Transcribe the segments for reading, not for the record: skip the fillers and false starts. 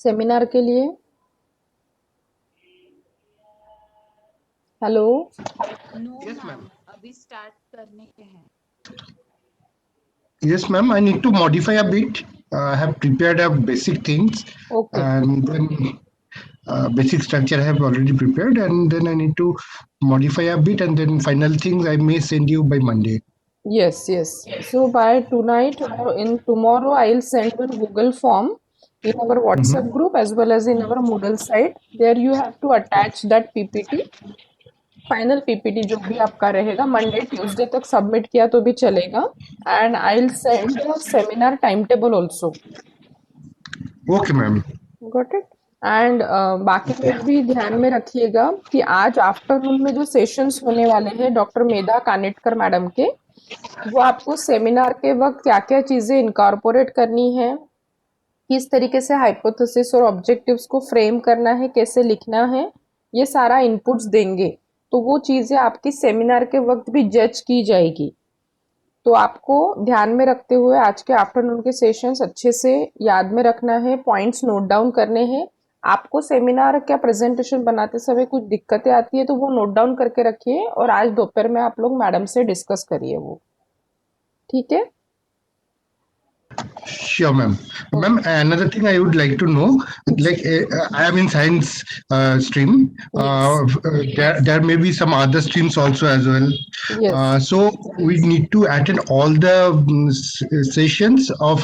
Seminar के लिए। Hello. No Yes, मैम, ma'am. अभी स्टार्ट करने के हैं। Yes, ma'am. I need to modify a bit. I have prepared a basic things, okay. and then basic structure I have already prepared, and then I need to modify a bit, and then final things I may send you by Monday. Yes, yes. So by tonight or in tomorrow, I'll send you Google form in our WhatsApp Mhm. group as well as in our Moodle site. There you have to attach that PPT. Final PPT जो भी आपका रहेगा Monday Tuesday तक submit किया तो भी चलेगा and I will send the seminar time table also. Okay, ma'am. Got it. And बाकी लोग भी ध्यान में रखिएगा कि आज आफ्टरनून में जो सेशंस होने वाले हैं डॉक्टर मेधा कानेटकर मैडम के, वो आपको सेमिनार के वक्त क्या क्या चीजें इनकॉर्पोरेट करनी है, किस तरीके से हाइपोथेसिस और ऑब्जेक्टिव्स को फ्रेम करना है, कैसे लिखना है, ये सारा इनपुट्स देंगे। तो वो चीजें आपकी सेमिनार के वक्त भी जज की जाएगी। तो आपको ध्यान में रखते हुए आज के आफ्टरनून के सेशंस अच्छे से याद में रखना है, पॉइंट्स नोट डाउन करने हैं। आपको सेमिनार क्या प्रेजेंटेशन बनाते समय कुछ दिक्कतें आती है तो वो नोट डाउन करके रखिए और आज दोपहर में आप लोग मैडम से डिस्कस करिए वो। ठीक है। Sure, ma'am. Ma'am, another thing I would like to know, like I am in science stream. Yes There may be some other streams also as well. Yes So we need to attend all the sessions of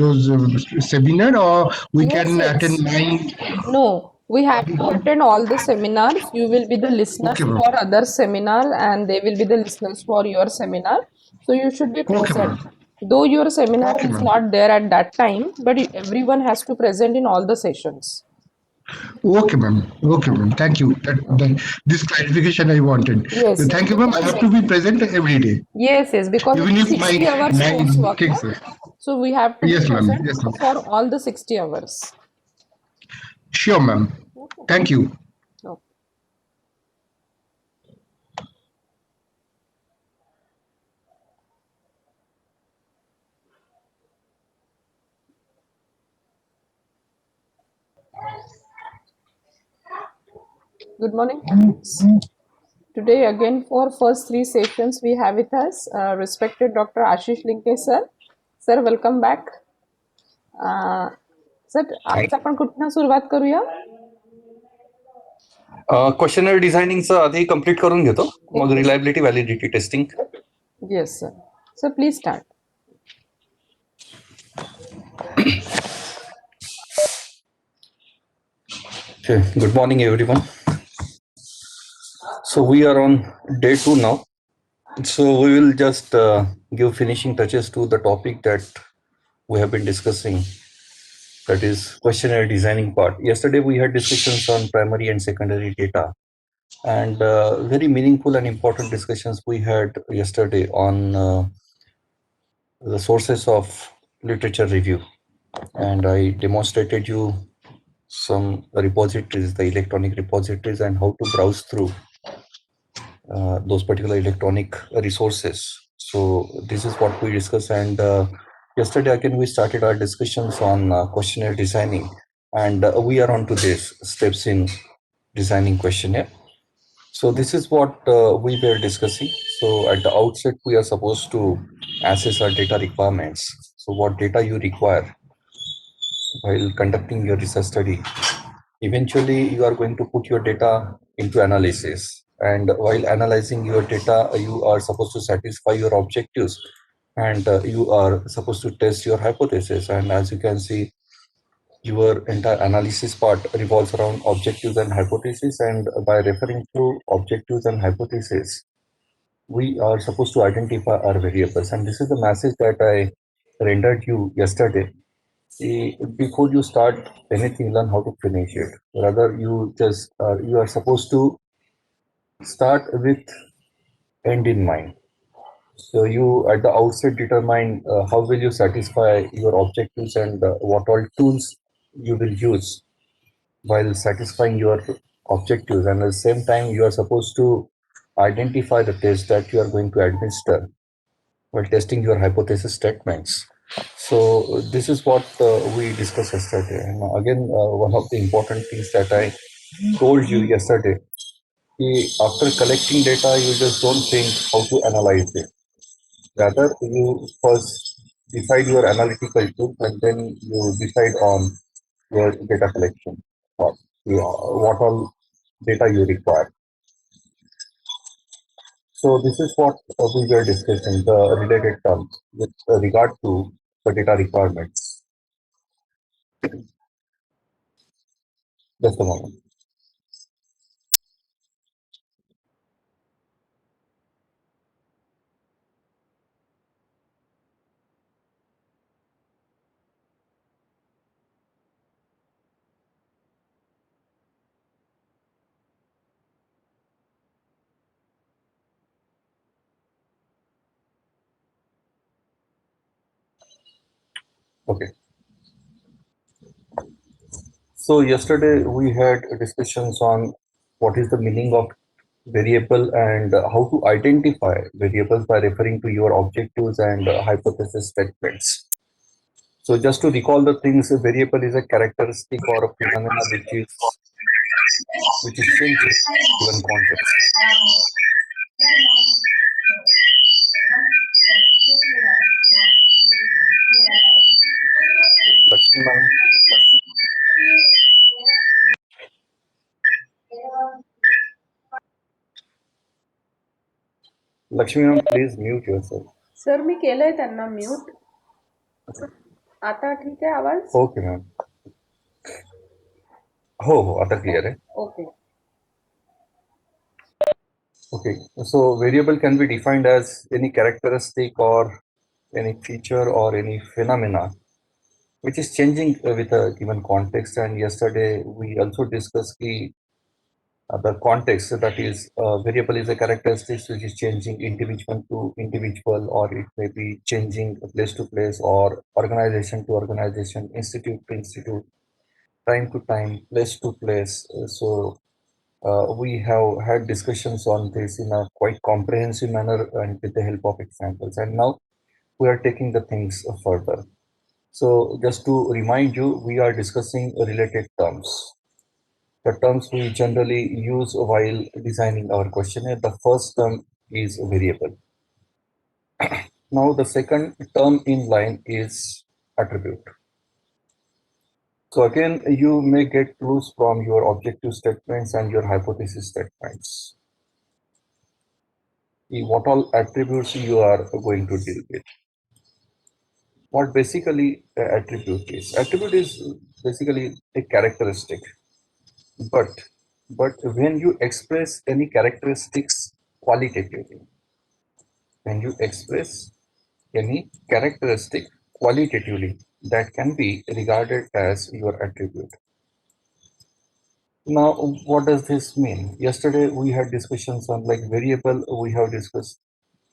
those seminar, or we yes can yes. attend nine. No, we have to attend all the seminars. You will be the listeners Okay, ma'am. for other seminar and they will be the listeners for your seminar. So you should be Okay, present. ma'am. Though your seminar Okay, is ma'am. not there at that time, but everyone has to present in all the sessions. Okay, ma'am. Okay, ma'am. Thank you. This clarification I wanted. Yes, yes, Thank you, ma'am. I because have to be present every day, yes, yes, because even it's if my 60 hours course nine work, na? things. So we have to be Yes, ma'am. present Yes, ma'am. for all the 60 hours. Sure, ma'am. Okay. Thank you. Okay. Good morning, friends. Today again for first three sessions we have with us respected Dr. Ashish Linke sir. Sir, welcome back. Sir आज आपण कुठनं सुरुवात करूया? Questionnaire डिझायनिंगचं आधी complete करून घेतो, मग Okay. Reliability validity testing. Yes sir. So please start. Okay, good morning everyone. So we are on day 2 now. So we will just give finishing touches to the topic that we have been discussing, that is questionnaire designing part. Yesterday we had discussions on primary and secondary data, and very meaningful and important discussions we had yesterday on the sources of literature review, and I demonstrated you some repositories, the electronic repositories, and how to browse through those particular electronic resources. So this is what we discussed, and yesterday again we started our discussions on questionnaire designing, and we are on to this steps in designing questionnaire. So this is what we were discussing. So at the outset, we are supposed to assess our data requirements. So what data you require while conducting your research study. Eventually, you are going to put your data into analysis. And while analyzing your data, you are supposed to satisfy your objectives, and you are supposed to test your hypothesis. And as you can see, your entire analysis part revolves around objectives and hypotheses. And by referring to objectives and hypotheses, we are supposed to identify our variables. And this is the message that I rendered you yesterday. Before you start anything, learn how to finish it. Rather, you are supposed to start with end in mind. So you at the outset determine how will you satisfy your objectives, and what all tools you will use while satisfying your objectives. And at the same time, you are supposed to identify the test that you are going to administer while testing your hypothesis statements. So this is what we discussed yesterday. And again, one of the important things that I told you yesterday, after collecting data, you just don't think how to analyze it. Rather, you first decide your analytical tool and then you decide on your data collection or what all data you require. So this is what we were discussing, the related terms with regard to the data requirements. Just a moment. Okay. So yesterday we had discussions on what is the meaning of variable and how to identify variables by referring to your objectives and hypothesis statements. So just to recall the things, a variable is a characteristic or a phenomena which is changing given context. Lakshmi ma'am, Lakshmi ma'am, please mute yourself. Sir मी केलंय त्यांना mute. आता ठीक आहे आवाज? Okay ma'am. हो हो आता क्लियर आहे. Okay. Okay, so variable can be defined as any characteristic or any feature or any phenomena which is changing with a given context. And yesterday we also discussed the context, that is variable is a characteristic which is changing individual to individual, or it may be changing place to place or organization to organization, institute to institute, time to time, place to place. So we have had discussions on this in a quite comprehensive manner and with the help of examples. And now we are taking the things further. So just to remind you, we are discussing related terms. The terms we generally use while designing our questionnaire. The first term is variable. Now the second term in line is attribute. So again, you may get clues from your objective statements and your hypothesis statements. What all attributes you are going to deal with. What basically attribute is? Attribute is basically a characteristic. But when you express any characteristics qualitatively, when you express any characteristic qualitatively, that can be regarded as your attribute. Now, what does this mean? Yesterday we had discussions on like variable. We have discussed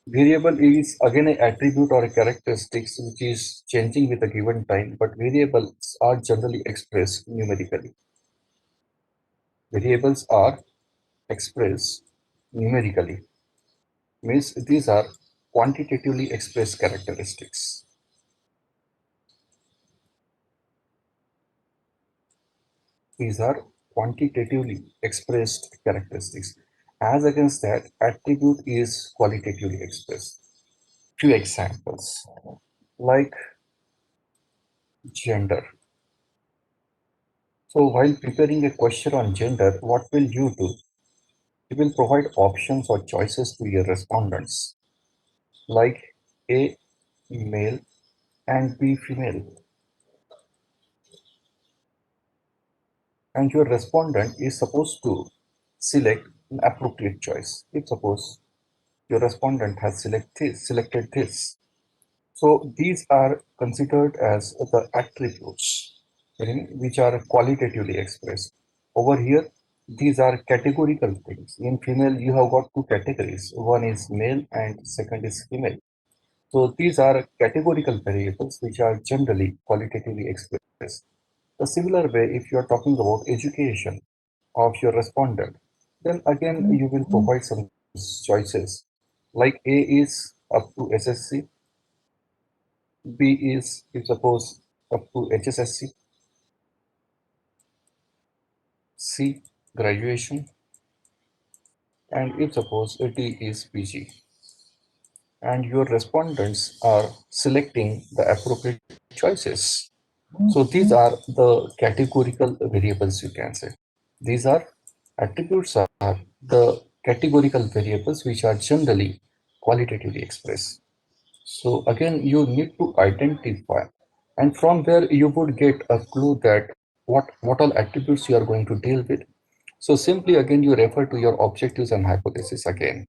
variable is again an attribute or a characteristics which is changing with a given time, but variables are generally expressed numerically. Variables are expressed numerically, means these are quantitatively expressed characteristics. These are quantitatively expressed characteristics. As against that, attribute is qualitatively expressed. Few examples like gender. So while preparing a question on gender, what will you do? You will provide options or choices to your respondents, like A, male, and B, female. And your respondent is supposed to select an appropriate choice. If suppose your respondent has selected this. So these are considered as the attributes, which are qualitatively expressed. Over here, these are categorical things. In female, you have got two categories. One is male and second is female. So these are categorical variables which are generally qualitatively expressed. The similar way, if you are talking about education of your respondent, then again you will provide some choices. Like A is up to SSC, B is, if suppose, up to HSSC. C, graduation. And if suppose D is PG. And your respondents are selecting the appropriate choices. So these are the categorical variables, you can say. These are attributes are the categorical variables which are generally qualitatively expressed. So again, you need to identify, and from there you would get a clue that what all attributes you are going to deal with. So simply again, you refer to your objectives and hypothesis again.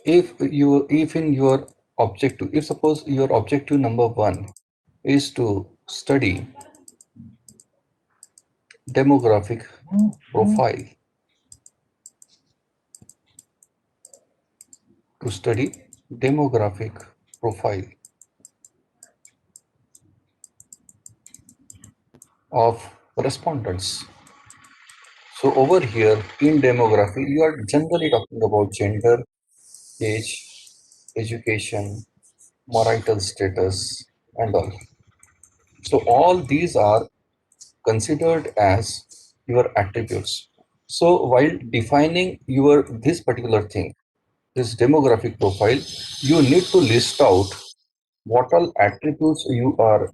If in your objective, if suppose your objective number one is to study demographic profile, to study demographic profile of respondents. So over here in demography, you are generally talking about gender, age, education, marital status, and all. So all these are considered as your attributes. So while defining your this particular thing, this demographic profile, you need to list out what all attributes you are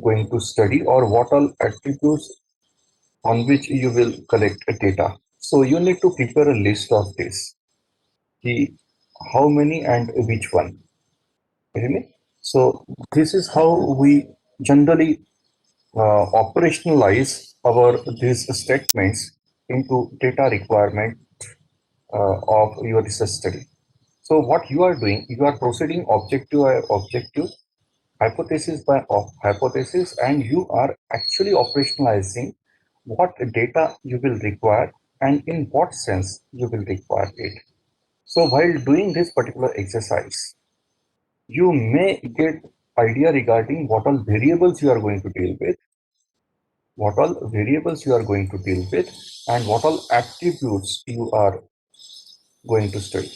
going to study or what all attributes on which you will collect data. So you need to prepare a list of this. The how many and which one. Really? So this is how we generally operationalize our these statements into data requirement of your research study. So what you are doing, you are proceeding objective by objective, hypothesis by hypothesis, and you are actually operationalizing what data you will require and in what sense you will require it. So while doing this particular exercise, you may get idea regarding what all variables you are going to deal with, what all variables you are going to deal with, and what all attributes you are going to study.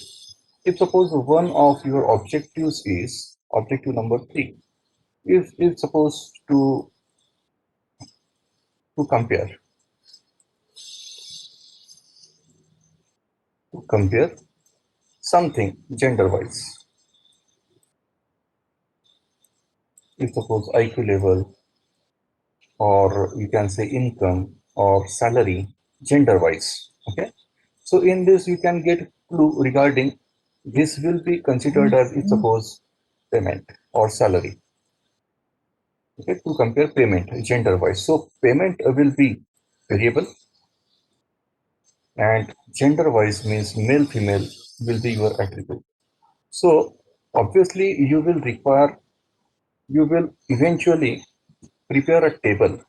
If suppose one of your objectives is objective number 3, if supposed to compare something gender wise, if suppose IQ level or you can say income or salary gender wise. Okay, so in this you can get clue regarding this will be considered as if suppose payment or salary. Okay, to compare payment gender wise, so payment will be variable and gender wise means male female will be your attribute. So obviously you will eventually prepare a table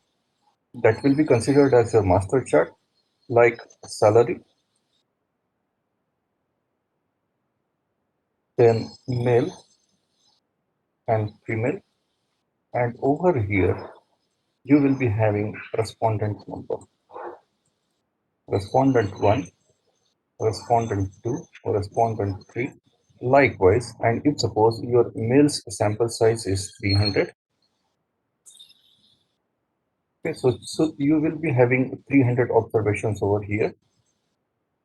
that will be considered as your master chart, like salary, then male and female, and over here you will be having respondent number, respondent 1, respondent 2, respondent 3, likewise. And if suppose your male's sample size is 300, okay, so you will be having 300 observations over here.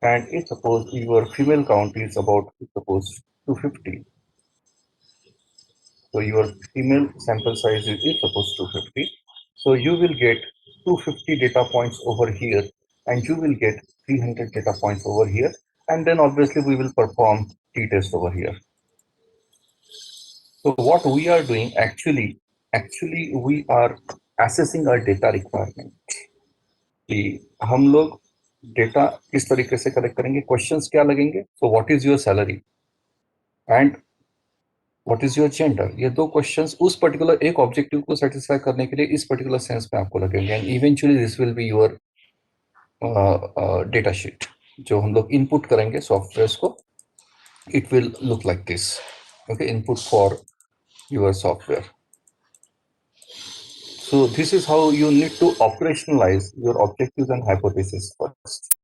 And if suppose your female count is about, suppose 250, so your female sample size is suppose 250, so you will get 250 data points over here, and you will get 300 data points over here, and then obviously we will perform t-test over here. So what we are doing actually we are assessing our data requirement कि हम लोग data किस तरीके से collect करेंगे, questions क्या लगेंगे, सो what is your salary and what is your gender, ये दो क्वेश्चंस उस पर्टिकुलर एक ऑब्जेक्टिव को सेटिस्फाई करने के लिए इस पर्टिकुलर सेंस में आपको लगेंगे, and eventually this will be your data sheet जो हम लोग इनपुट करेंगे सॉफ्टवेयर को. It will look like this. Okay, input for your software. So this is how you need to operationalize your objectives and hypothesis first.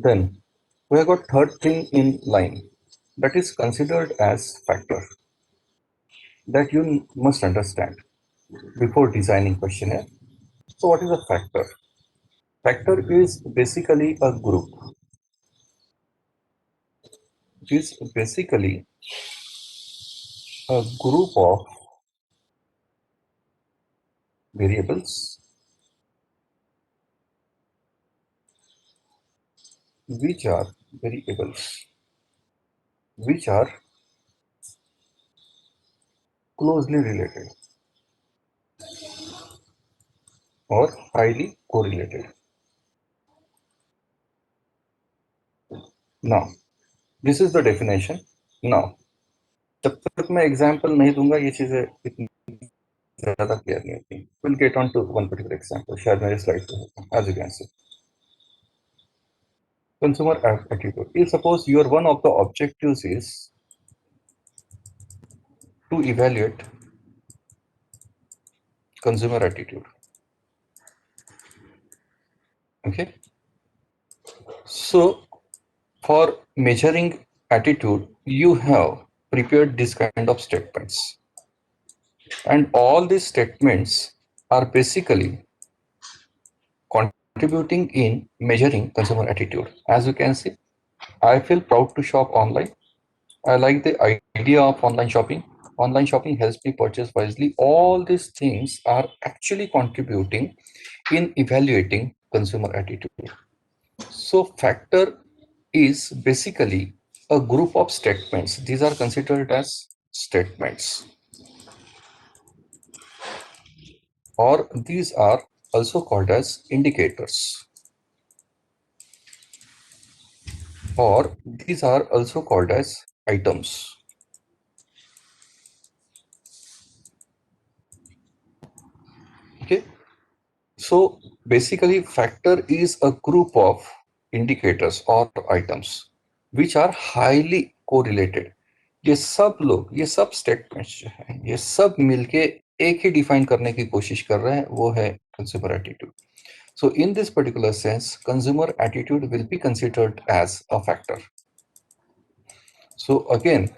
Then we have got third thing in line. that is considered as factor that you must understand before designing questionnaire. So what is a factor? Factor is basically a group. It is basically a group of variables which are variables which are closely related or highly correlated. Now, this is the definition. Now, जब तक मैं example नहीं दूंगा ये चीजें इतनी ज्यादा clear नहीं होती. We'll get on to one particular example. शायद मेरे स्लाइड पे होगा. As you can see, consumer attitude. If suppose your one of the objectives is to evaluate consumer attitude. Okay. So for measuring attitude, you have prepared this kind of statements. And all these statements are basically contributing in measuring consumer attitude. As you can see, I feel proud to shop online. I like the idea of online shopping. Online shopping helps me purchase wisely. All these things are actually contributing in evaluating consumer attitude. So factor is basically a group of statements. These are considered as statements, or these are also called as indicators, or these are also called as items. Okay, so basically factor is a group of indicators or items which are highly correlated. ये सब लोग, ये सब statements जो हैं, ये सब मिलके एक ही डिफाइन करने की कोशिश कर रहे हैं, वो है consumer attitude. So in this particular sense, consumer attitude will be considered as a factor. So again,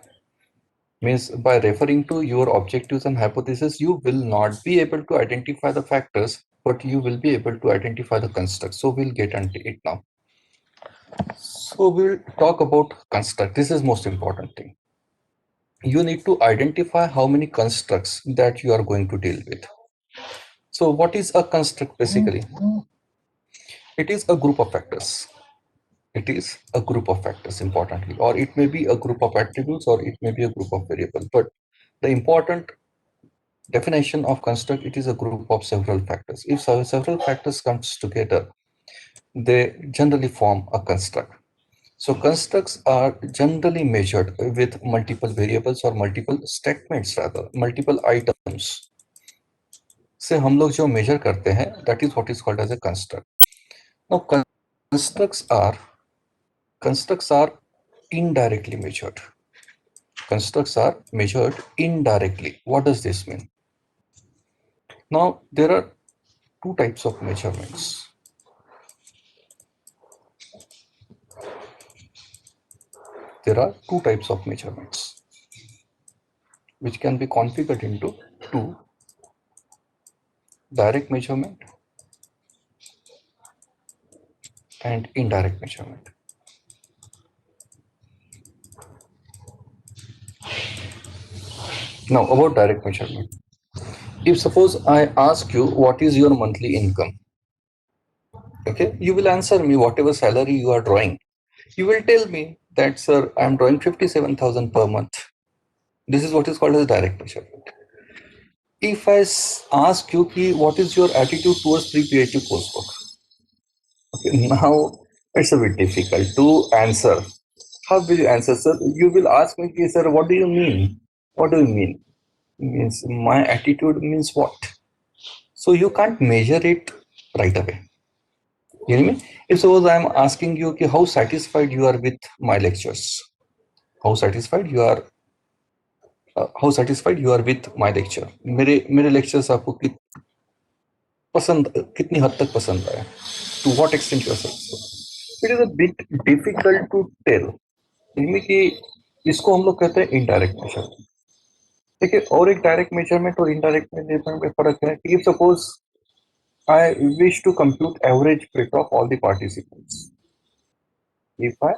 means by referring to your objectives and hypothesis, you will not be able to identify the factors, but you will be able to identify the constructs. So we'll get into it now. So we'll talk about construct. This is most important thing. You need to identify how many constructs that you are going to deal with. So what is a construct basically? It is a group of factors. It is a group of factors importantly, or it may be a group of attributes, or it may be a group of variables. But the important definition of construct, it is a group of several factors. If several factors comes together, they generally form a construct. So constructs are generally measured with multiple variables or multiple statements, rather multiple items. से हम लोग जो measure करते हैं, that is what is called as a construct. Now constructs are indirectly measured. Constructs are measured indirectly. What does this mean? Now there are two types of measurements. There are two types of measurements which can be configured into two: direct measurement and indirect measurement. Now about direct measurement. If suppose I ask you what is your monthly income, okay, you will answer me whatever salary you are drawing. You will tell me that, sir, I am drawing 57,000 per month. This is what is called as direct measurement. If I ask you what is your attitude towards pre-PhD coursework, okay, now it's a bit difficult to answer. How will you answer, sir? You will ask me, sir, what do you mean? What do you mean? Means my attitude means what? So you can't measure it right away. You know me? If suppose I am asking you how satisfied you are with my lectures, how satisfied you are with my lecture. मेरे lectures आपको कितनी हद तक पसंद आया? To what extent you are satisfied? It is a bit difficult to tell. कि इसको हम लोग कहते हैं इनडायरेक्ट मेजरमेंट। देखिए, और एक डायरेक्ट मेजरमेंट और इनडायरेक्ट मेजरमेंट में फर्क है कि suppose I wish to compute average weight of all the participants. If I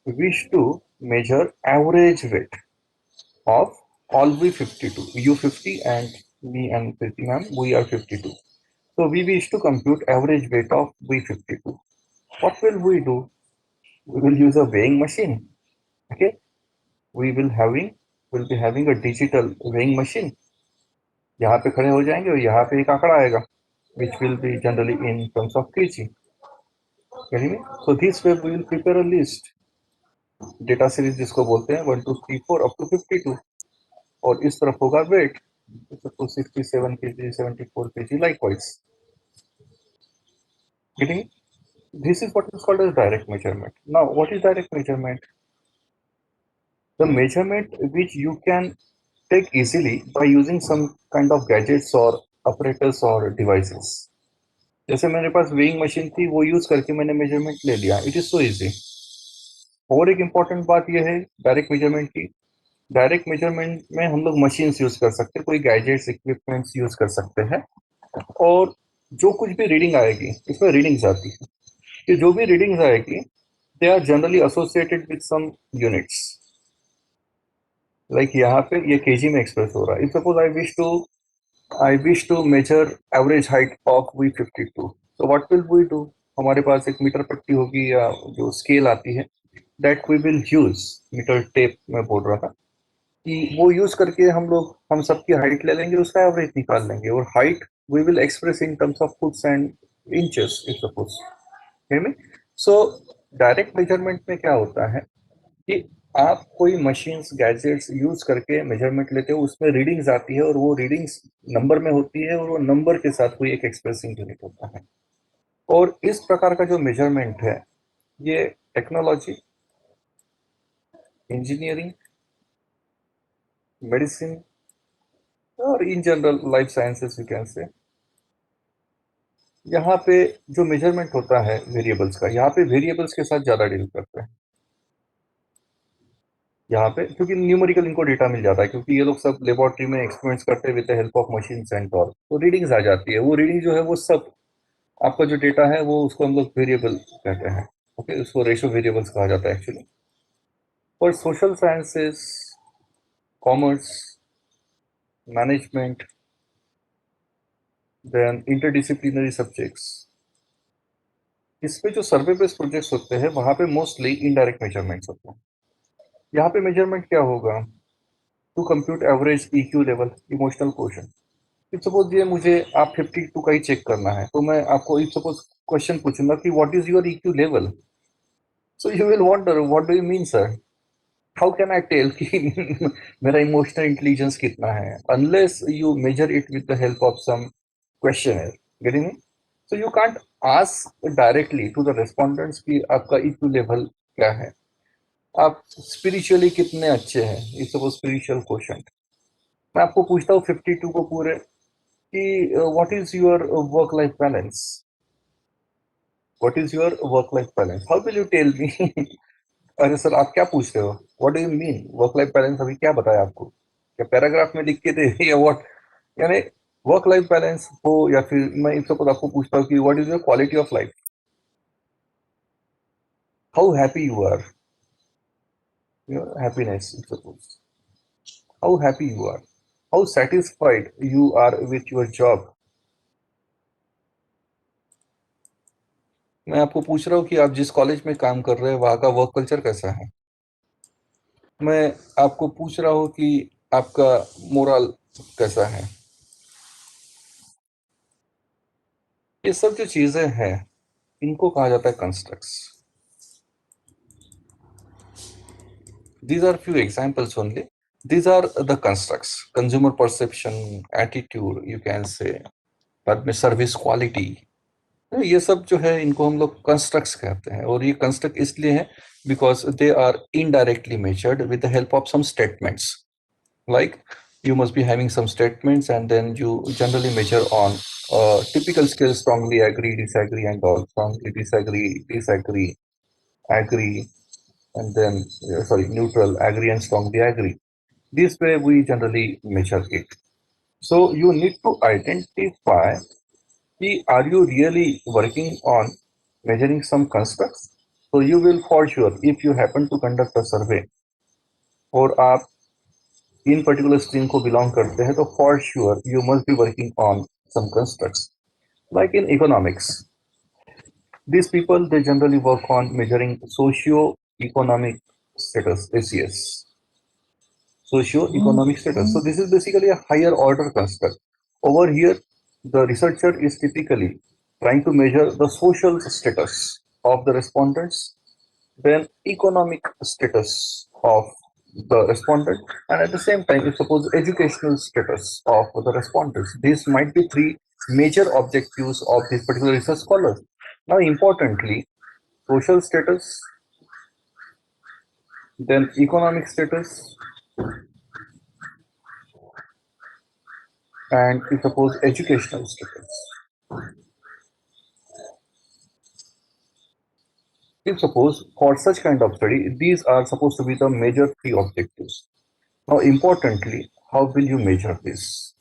wish to measure average weight of all we 52, you 50 and me and Priti ma'am, we are 52. So we wish to compute average weight of we 52. What will we do? We will use a weighing machine. Okay, will be having a digital weighing machine. यहाँ पे खड़े हो जाएंगे और यहाँ पे एक आंकड़ा आएगा, which will be generally in terms of kg. Getting me? So this way we will prepare a list, data series जिसको बोलते हैं 1 2 3 4 अप टू 52, और इस तरफ होगा wait, suppose 67 kg 74 kg likewise. Getting me? This is what is called as direct measurement. Now what is direct measurement? The measurement which you can take easily by using some kind of gadgets or apparatus or devices. जैसे मेरे पास weighing machine थी, वो use करके मैंने measurement ले लिया, it is so easy. और एक इम्पॉर्टेंट बात यह है डायरेक्ट मेजरमेंट की, डायरेक्ट मेजरमेंट में हम लोग मशीन्स यूज कर सकते हैं, कोई गैजेट्स इक्विपमेंट्स यूज कर सकते हैं, और जो कुछ भी रीडिंग आएगी इसमें रीडिंग्स आती है, कि जो भी रीडिंग्स आएगी they are generally associated with some units. Like यहाँ पे ये केजी में एक्सप्रेस हो रहा है. If suppose I wish to measure average height of V52, तो व्हाट विल वी डू? हमारे पास एक मीटर पट्टी होगी या जो स्केल आती है, that we will use, metre tape में बोल रहा था, कि वो यूज करके हम सबकी हाइट ले लेंगे, उसका एवरेज निकाल लेंगे, और height we will express in terms of foots and inches if suppose. So direct measurement में क्या होता है कि आप कोई मशीन्स गैजेट्स यूज करके मेजरमेंट लेते हो, उसमें रीडिंग्स आती है, और वो रीडिंग्स नंबर में होती है, और वो नंबर के साथ कोई एक एक्सप्रेसिंग यूनिट होता है. और इस प्रकार का जो मेजरमेंट है, ये टेक्नोलॉजी, इंजीनियरिंग, मेडिसिन और in general life sciences you can say, यहाँ पे जो मेजरमेंट होता है वेरिएबल्स का, यहाँ पे वेरिएबल्स के साथ ज्यादा डील करते हैं यहाँ पे, क्योंकि न्यूमेरिकल इनको डेटा मिल जाता है, क्योंकि ये लोग सब लेबोरेटरी में एक्सपेरिमेंट्स करते हैं with the help of machines and all, तो रीडिंग्स आ जाती है. वो रीडिंग जो है वो सब आपका जो डेटा है वो उसको हम लोग वेरिएबल कहते हैं. ओके, उसको रेशियो वेरिएबल्स कहा जाता है एक्चुअली. पर social sciences, commerce, management, then interdisciplinary subjects, इसमें जो सर्वे बेस्ड प्रोजेक्ट्स होते हैं वहां पे मोस्टली इनडायरेक्ट मेजरमेंट्स होते हैं. यहाँ पे मेजरमेंट क्या होगा? To compute average EQ level, emotional quotient. If suppose ये मुझे आप 52 का ही चेक करना है, तो मैं आपको इफ सपोज क्वेश्चन पूछूंगा कि what is your EQ level, so you will wonder what do you mean sir, how can I tell कि मेरा इमोशनल इंटेलिजेंस कितना है, unless you measure it with the help of some questionnaire. Getting me? So you can't ask directly to the respondents कि आपका EQ level क्या है, आप spiritually कितने अच्छे हैं, इफ सपोज स्पिरिचुअल क्वेश्चन. मैं आपको पूछता हूँ 52 को पूरे कि what is your work life balance, what is your work life balance, how will you tell me? अरे सर आप क्या पूछ रहे हो, what do you mean work life balance, अभी क्या बताया आपको, क्या पैराग्राफ में लिख के थे या व्हाट? यानी वर्क लाइफ बैलेंस हो, या फिर मैं इफ सपोज आपको पूछता हूँ कि what is your quality of life, how happy you are, your happiness, if suppose how happy you are, how satisfied you are with your job. मैं आपको पूछ रहा हूँ कि आप जिस कॉलेज में काम कर रहे हैं वहाँ का वर्क कल्चर कैसा है. मैं आपको पूछ रहा हूँ कि आपका मोरल कैसा है. ये सब जो चीजें हैं इनको कहा जाता है constructs. These are few examples only. These are the constructs: consumer perception, attitude, you can say, बाद में सर्विस क्वालिटी. ये सब जो है इनको हम लोग कंस्ट्रक्ट्स कहते हैं, और ये कंस्ट्रक्ट इसलिए है because they are indirectly measured with the help of some statements. Like you must be having some statements, and then you generally measure on typical skills: strongly agree, disagree, and all. Strongly disagree, agree. and then, sorry, neutral, agree, and strongly agree. This way we generally measure it. So you need to identify, are you really working on measuring some constructs? So you will for sure, if you happen to conduct a survey और आप इन particular stream को belong करते हैं, तो for sure you must be working on some constructs. Like in economics, these people, they generally work on measuring socio-economic status, ACS. Socio-economic status. So this is basically a higher order construct. Over here, the researcher is typically trying to measure the social status of the respondents, then economic status of the respondent, and at the same time, if suppose educational status of the respondents. These might be three major objectives of this particular research scholar. Now, importantly, social status, then economic status, and if suppose educational status. If suppose for such kind of study, these are supposed to be the major three objectives. Now, importantly, how will you measure this?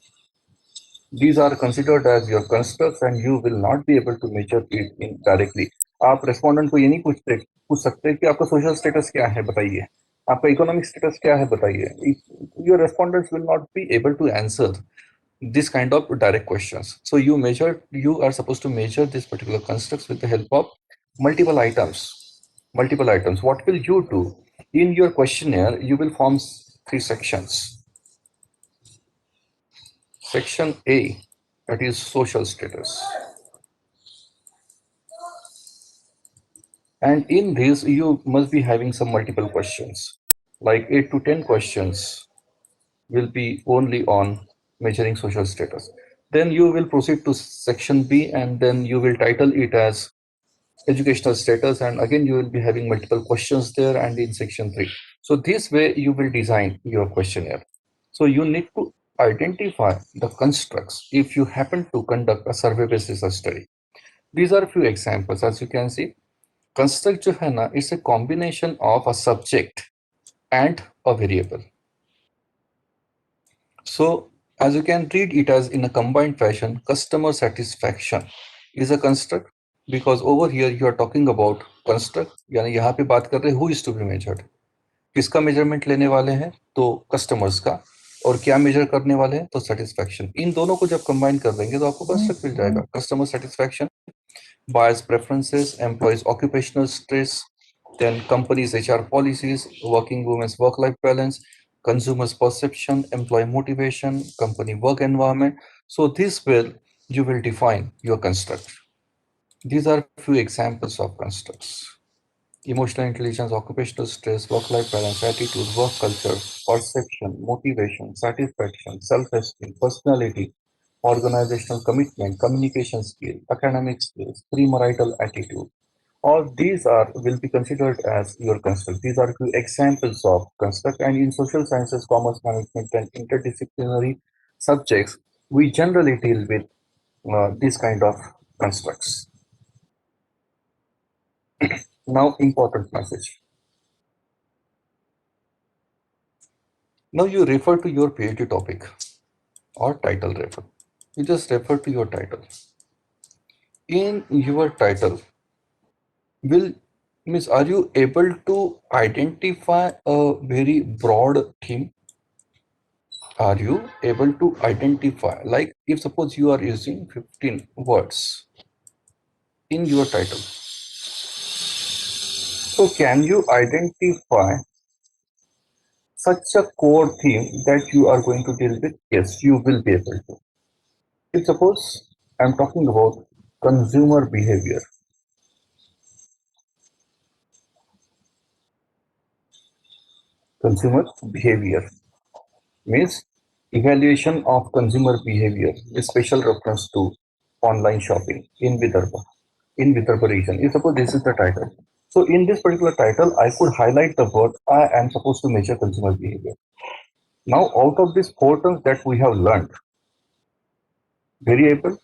These are considered as your constructs and you will not be able to measure it indirectly. आप respondent को ये नहीं पूछ सकते कि आपका social status क्या है बताइए, आपका economic status क्या है बताइए. Your respondents will not be able to answer this kind of direct questions. So you are supposed to measure this particular constructs with the help of multiple items. What will you do? In your questionnaire, you will form three sections. Section A, that is social status. And in this, you must be having some multiple questions, like 8 to 10 questions will be only on measuring social status. Then you will proceed to section B and then you will title it as educational status, and again you will be having multiple questions there and in section 3. So this way you will design your questionnaire. So you need to identify the constructs if you happen to conduct a survey based research study. These are a few examples. As you can see, construct जो है ना, is a combination of a subject and a variable. So as you can read it as in a combined fashion, customer satisfaction is a construct, because over here you are talking about construct, यानी यहाँ पे बात कर रहे हैं who is to be measured, किसका measurement लेने वाले हैं, तो कस्टमर्स का, और क्या मेजर करने वाले हैं, तो सेटिस्फैक्शन. इन दोनों को जब कंबाइन कर देंगे तो आपको कंस्ट्रक्ट मिल जाएगा. Customer satisfaction, buyers preferences, employees occupational stress, then companies HR policies, working women's work life balance, consumers perception, employee motivation, company work environment. So this will you will define your construct. These are few examples of constructs: emotional intelligence, occupational stress, work life balance, attitude, work culture, perception, motivation, satisfaction, self-esteem, personality, organizational commitment, communication skill, academic skills, premarital attitude. All these will be considered as your construct. These are few examples of construct. And in social sciences, commerce management, and interdisciplinary subjects, we generally deal with these kind of constructs. Now, important message. Now you refer to your PhD topic or title refer. You just refer to your title. In your title, are you able to identify a very broad theme? Are you able to identify, like if suppose you are using 15 words in your title, so can you identify such a core theme that you are going to deal with? Yes, you will be able to. If suppose I'm talking about consumer behavior, consumer behavior means evaluation of consumer behavior with special reference to online shopping in Vidarbha region. If suppose this is the title, so in this particular title, I could highlight the word I am supposed to measure consumer behavior. Now, out of these four terms that we have learned, variable,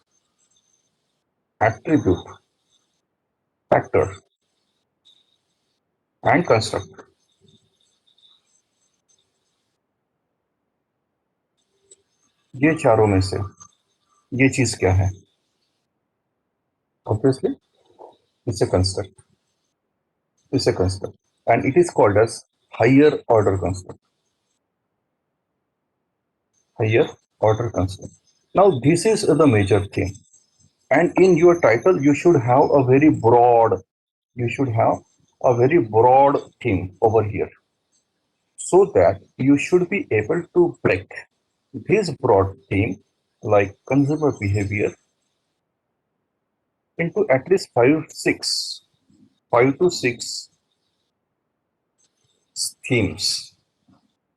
attribute, factor, and construct. ये चारों में से ये चीज क्या है? Obviously, it's a construct. It's a construct, and it is called as higher order construct. Higher order construct. Now, this is the major thing, and in your title, you should have a very broad. You should have a very broad theme over here, so that you should be able to break this broad theme, like consumer behavior, into at least five to six themes.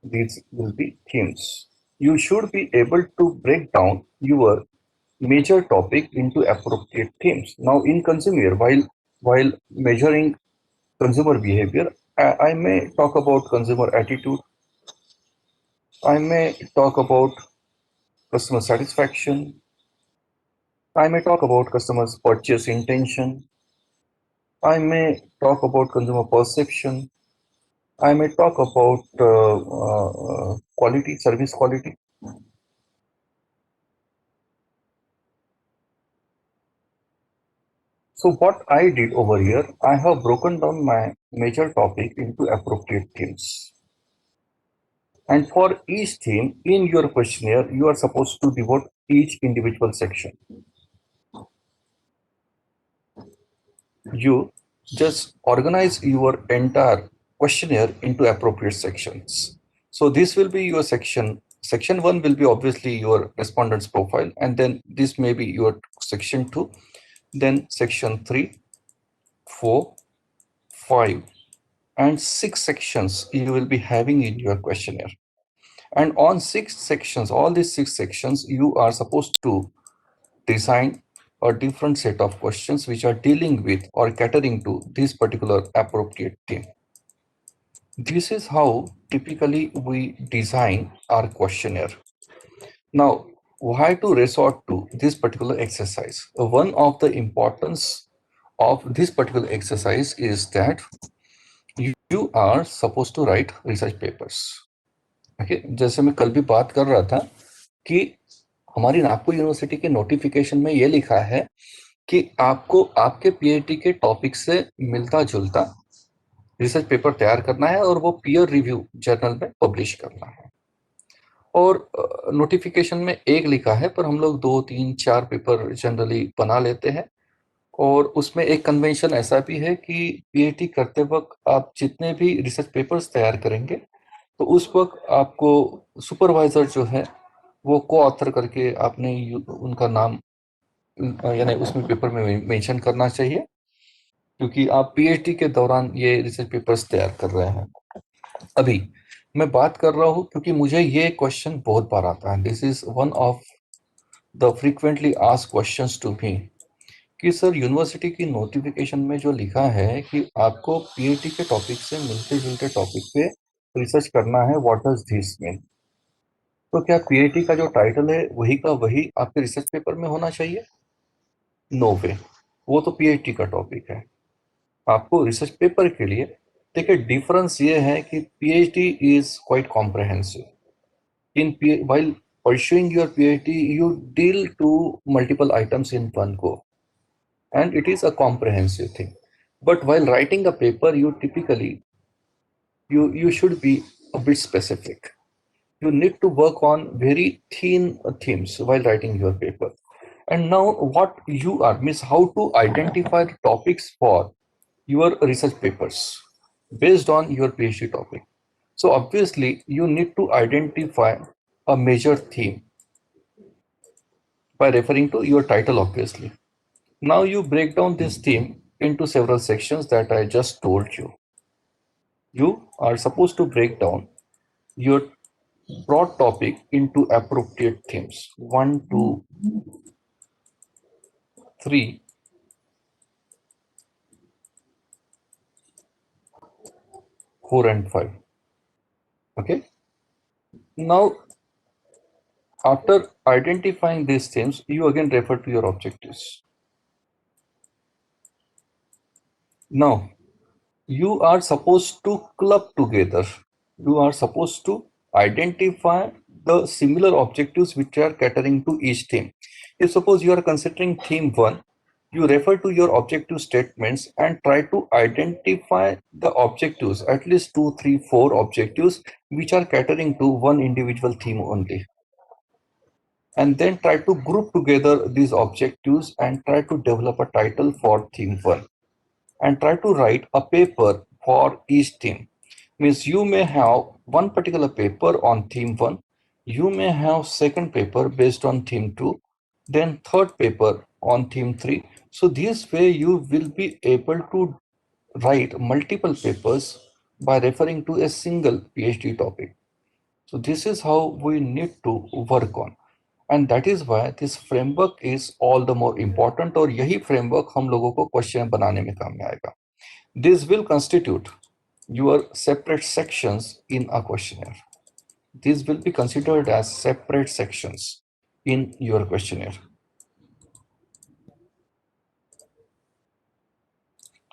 These will be themes. You should be able to break down your major topic into appropriate themes. Now, in consumer, while measuring consumer behavior, I may talk about consumer attitude. I may talk about customer satisfaction. I may talk about customers' purchase intention. I may talk about consumer perception. I may talk about quality, service quality. So what I did over here, I have broken down my major topic into appropriate themes. And for each theme in your questionnaire, you are supposed to devote each individual section. You just organize your entire questionnaire into appropriate sections. So this will be your section. Section 1 will be obviously your respondent's profile, and then this may be your section 2, then section 3, 4, 5, and 6 sections you will be having in your questionnaire. And on 6 sections, all these 6 sections, you are supposed to design a different set of questions which are dealing with or catering to this particular appropriate theme. This is how typically we design our questionnaire. Now, why to resort to this particular exercise? One of the importance of this particular exercise is that you are supposed to write research papers. Okay, जैसे मैं कल भी बात कर रहा था कि हमारी नागपुर यूनिवर्सिटी के नोटिफिकेशन में ये लिखा है कि आपको आपके पीएचडी के टॉपिक से मिलता जुलता रिसर्च पेपर तैयार करना है और वो पीयर रिव्यू जर्नल में पब्लिश करना है। और नोटिफिकेशन में एक लिखा है, पर हम लोग 2, 3, 4 पेपर जनरली बना लेते हैं। और उसमें एक कन्वेंशन ऐसा भी है कि पीएचडी करते वक्त आप जितने भी रिसर्च पेपर्स तैयार करेंगे, तो उस वक्त आपको सुपरवाइजर जो है वो को ऑथर करके आपने उनका नाम यानी उसमें पेपर में मेंशन करना चाहिए, क्योंकि आप पीएचडी के दौरान ये रिसर्च पेपर्स तैयार कर रहे हैं। अभी मैं बात कर रहा हूँ क्योंकि मुझे ये क्वेश्चन बहुत बार आता है। This is one of the frequently asked questions to me कि सर यूनिवर्सिटी की नोटिफिकेशन में जो लिखा है कि आपको पीएचडी के टॉपिक से मिलते जुलते टॉपिक पे रिसर्च करना है, व्हाट डज दिस मीन? तो क्या पीएचडी का जो टाइटल है वही का वही आपके रिसर्च पेपर में होना चाहिए? नो वे, वो तो पीएचडी का टॉपिक है। आपको रिसर्च पेपर के लिए देखिए डिफरेंस ये है कि PhD is quite comprehensive. In while pursuing your PhD, you deal to multiple items in one go, and it is a comprehensive thing. But while writing a paper, you typically you should be a bit specific. You need to work on very thin themes while writing your paper. And now what you are means how to identify the topics for your research papers based on your PhD topic. So obviously you need to identify a major theme by referring to your title, obviously. Now you break down this theme into several sections that I just told you. You are supposed to break down your broad topic into appropriate themes. 1, 2, 3, 4, and 5. Okay. Now, after identifying these themes, you again refer to your objectives. Now, you are supposed to club together. You are supposed to identify the similar objectives which are catering to each theme. If suppose you are considering theme 1, you refer to your objective statements and try to identify the objectives, at least 2, 3, 4 objectives which are catering to one individual theme only. And then try to group together these objectives and try to develop a title for theme 1 and try to write a paper for each theme. Means you may have one particular paper on theme 1, you may have second paper based on theme 2, then third paper on theme 3. So this way you will be able to write multiple papers by referring to a single PhD topic. So this is how we need to work on. And that is why this framework is all the more important, और यही framework हम लोगों को question बनाने में काम में आएगा. This will constitute your separate sections in a questionnaire. These will be considered as separate sections in your questionnaire.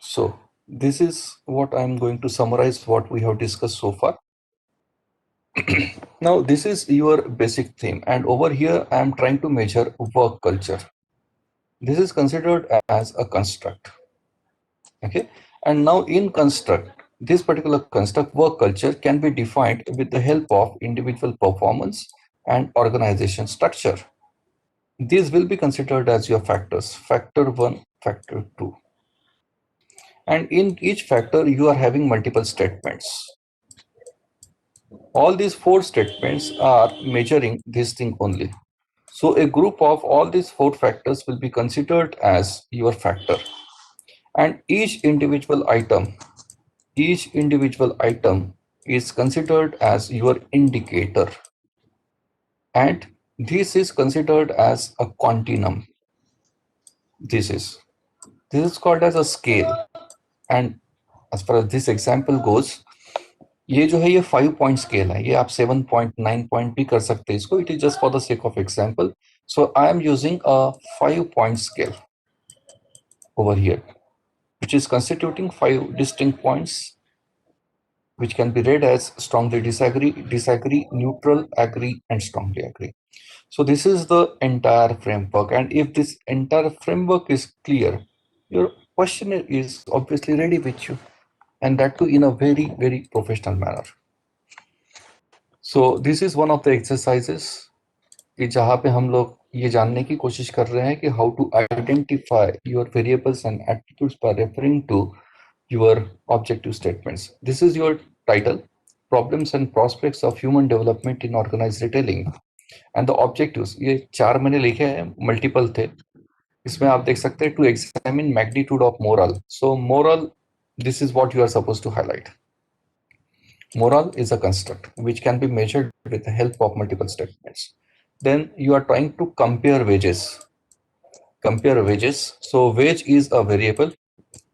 So this is what I'm going to summarize what we have discussed so far. Now this is your basic theme, and over here I am trying to measure work culture. This is considered as a construct. Okay, and now in construct, this particular construct, work culture, can be defined with the help of individual performance and organization structure. These will be considered as your factors, factor 1, factor 2. And in each factor, you are having multiple statements. All these 4 statements are measuring this thing only. So a group of all these 4 factors will be considered as your factor. And each individual item is considered as your indicator, and this is considered as a continuum. This is called as a scale. And as far as this example goes, ये जो है ये 5 point scale है, ये आप 7 point 9 point भी कर सकते हैं इसको. It is just for the sake of example. So I am using a 5 point scale over here, which is constituting 5 distinct points, which can be read as strongly disagree, neutral, agree, and strongly agree. So this is the entire framework. And if this entire framework is clear, your questionnaire is obviously ready with you, and that too in a very, very professional manner. So this is one of the exercises कि जहाँ पे हम लोग ये जानने की कोशिश कर रहे हैं कि how to identify your variables and attributes by referring to your objective statements. This is your title, Problems and Prospects of Human Development in Organized Retailing. And the objectives, ये 4 मैंने लिखे हैं, multiple थे. इसमें आप देख सकते हैं to examine magnitude of moral. So moral, this is what you are supposed to highlight. Moral is a construct which can be measured with the help of multiple statements. Then you are trying to compare wages. So wage is a variable,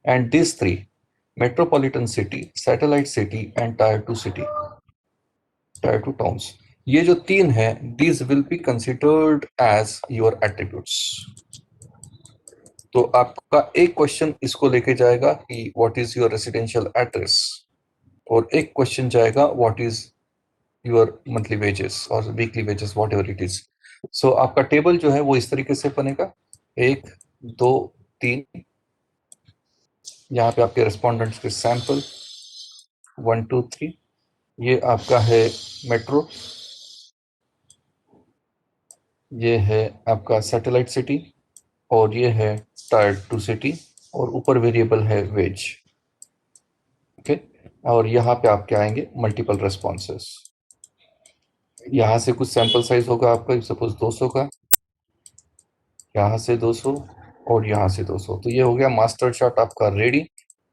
and these 3, metropolitan city, satellite city, and tier 2 city, tier 2 towns, ये जो 3 है, these will be considered as your attributes. तो आपका एक question इसको लेके जाएगा कि what is your residential address, और एक क्वेश्चन जाएगा what is your monthly wages or weekly wages, whatever it is. So आपका टेबल जो है वो इस तरीके से बनेगा, 1, 2, 3. यहाँ पे आपके रेस्पोंडेंट्स के सैंपल 1, 2, 3. ये आपका है मेट्रो, ये है आपका सैटेलाइट सिटी, और ये है टायर 2 सिटी, और ऊपर वेरिएबल है वेज. ओके, और यहाँ पे आपके आएंगे मल्टीपल रेस्पॉन्सेस. यहाँ से कुछ सैंपल साइज होगा आपका, सपोज 200 का, यहाँ से 200 और यहाँ से 200. तो ये हो गया मास्टर चार्ट आपका रेडी,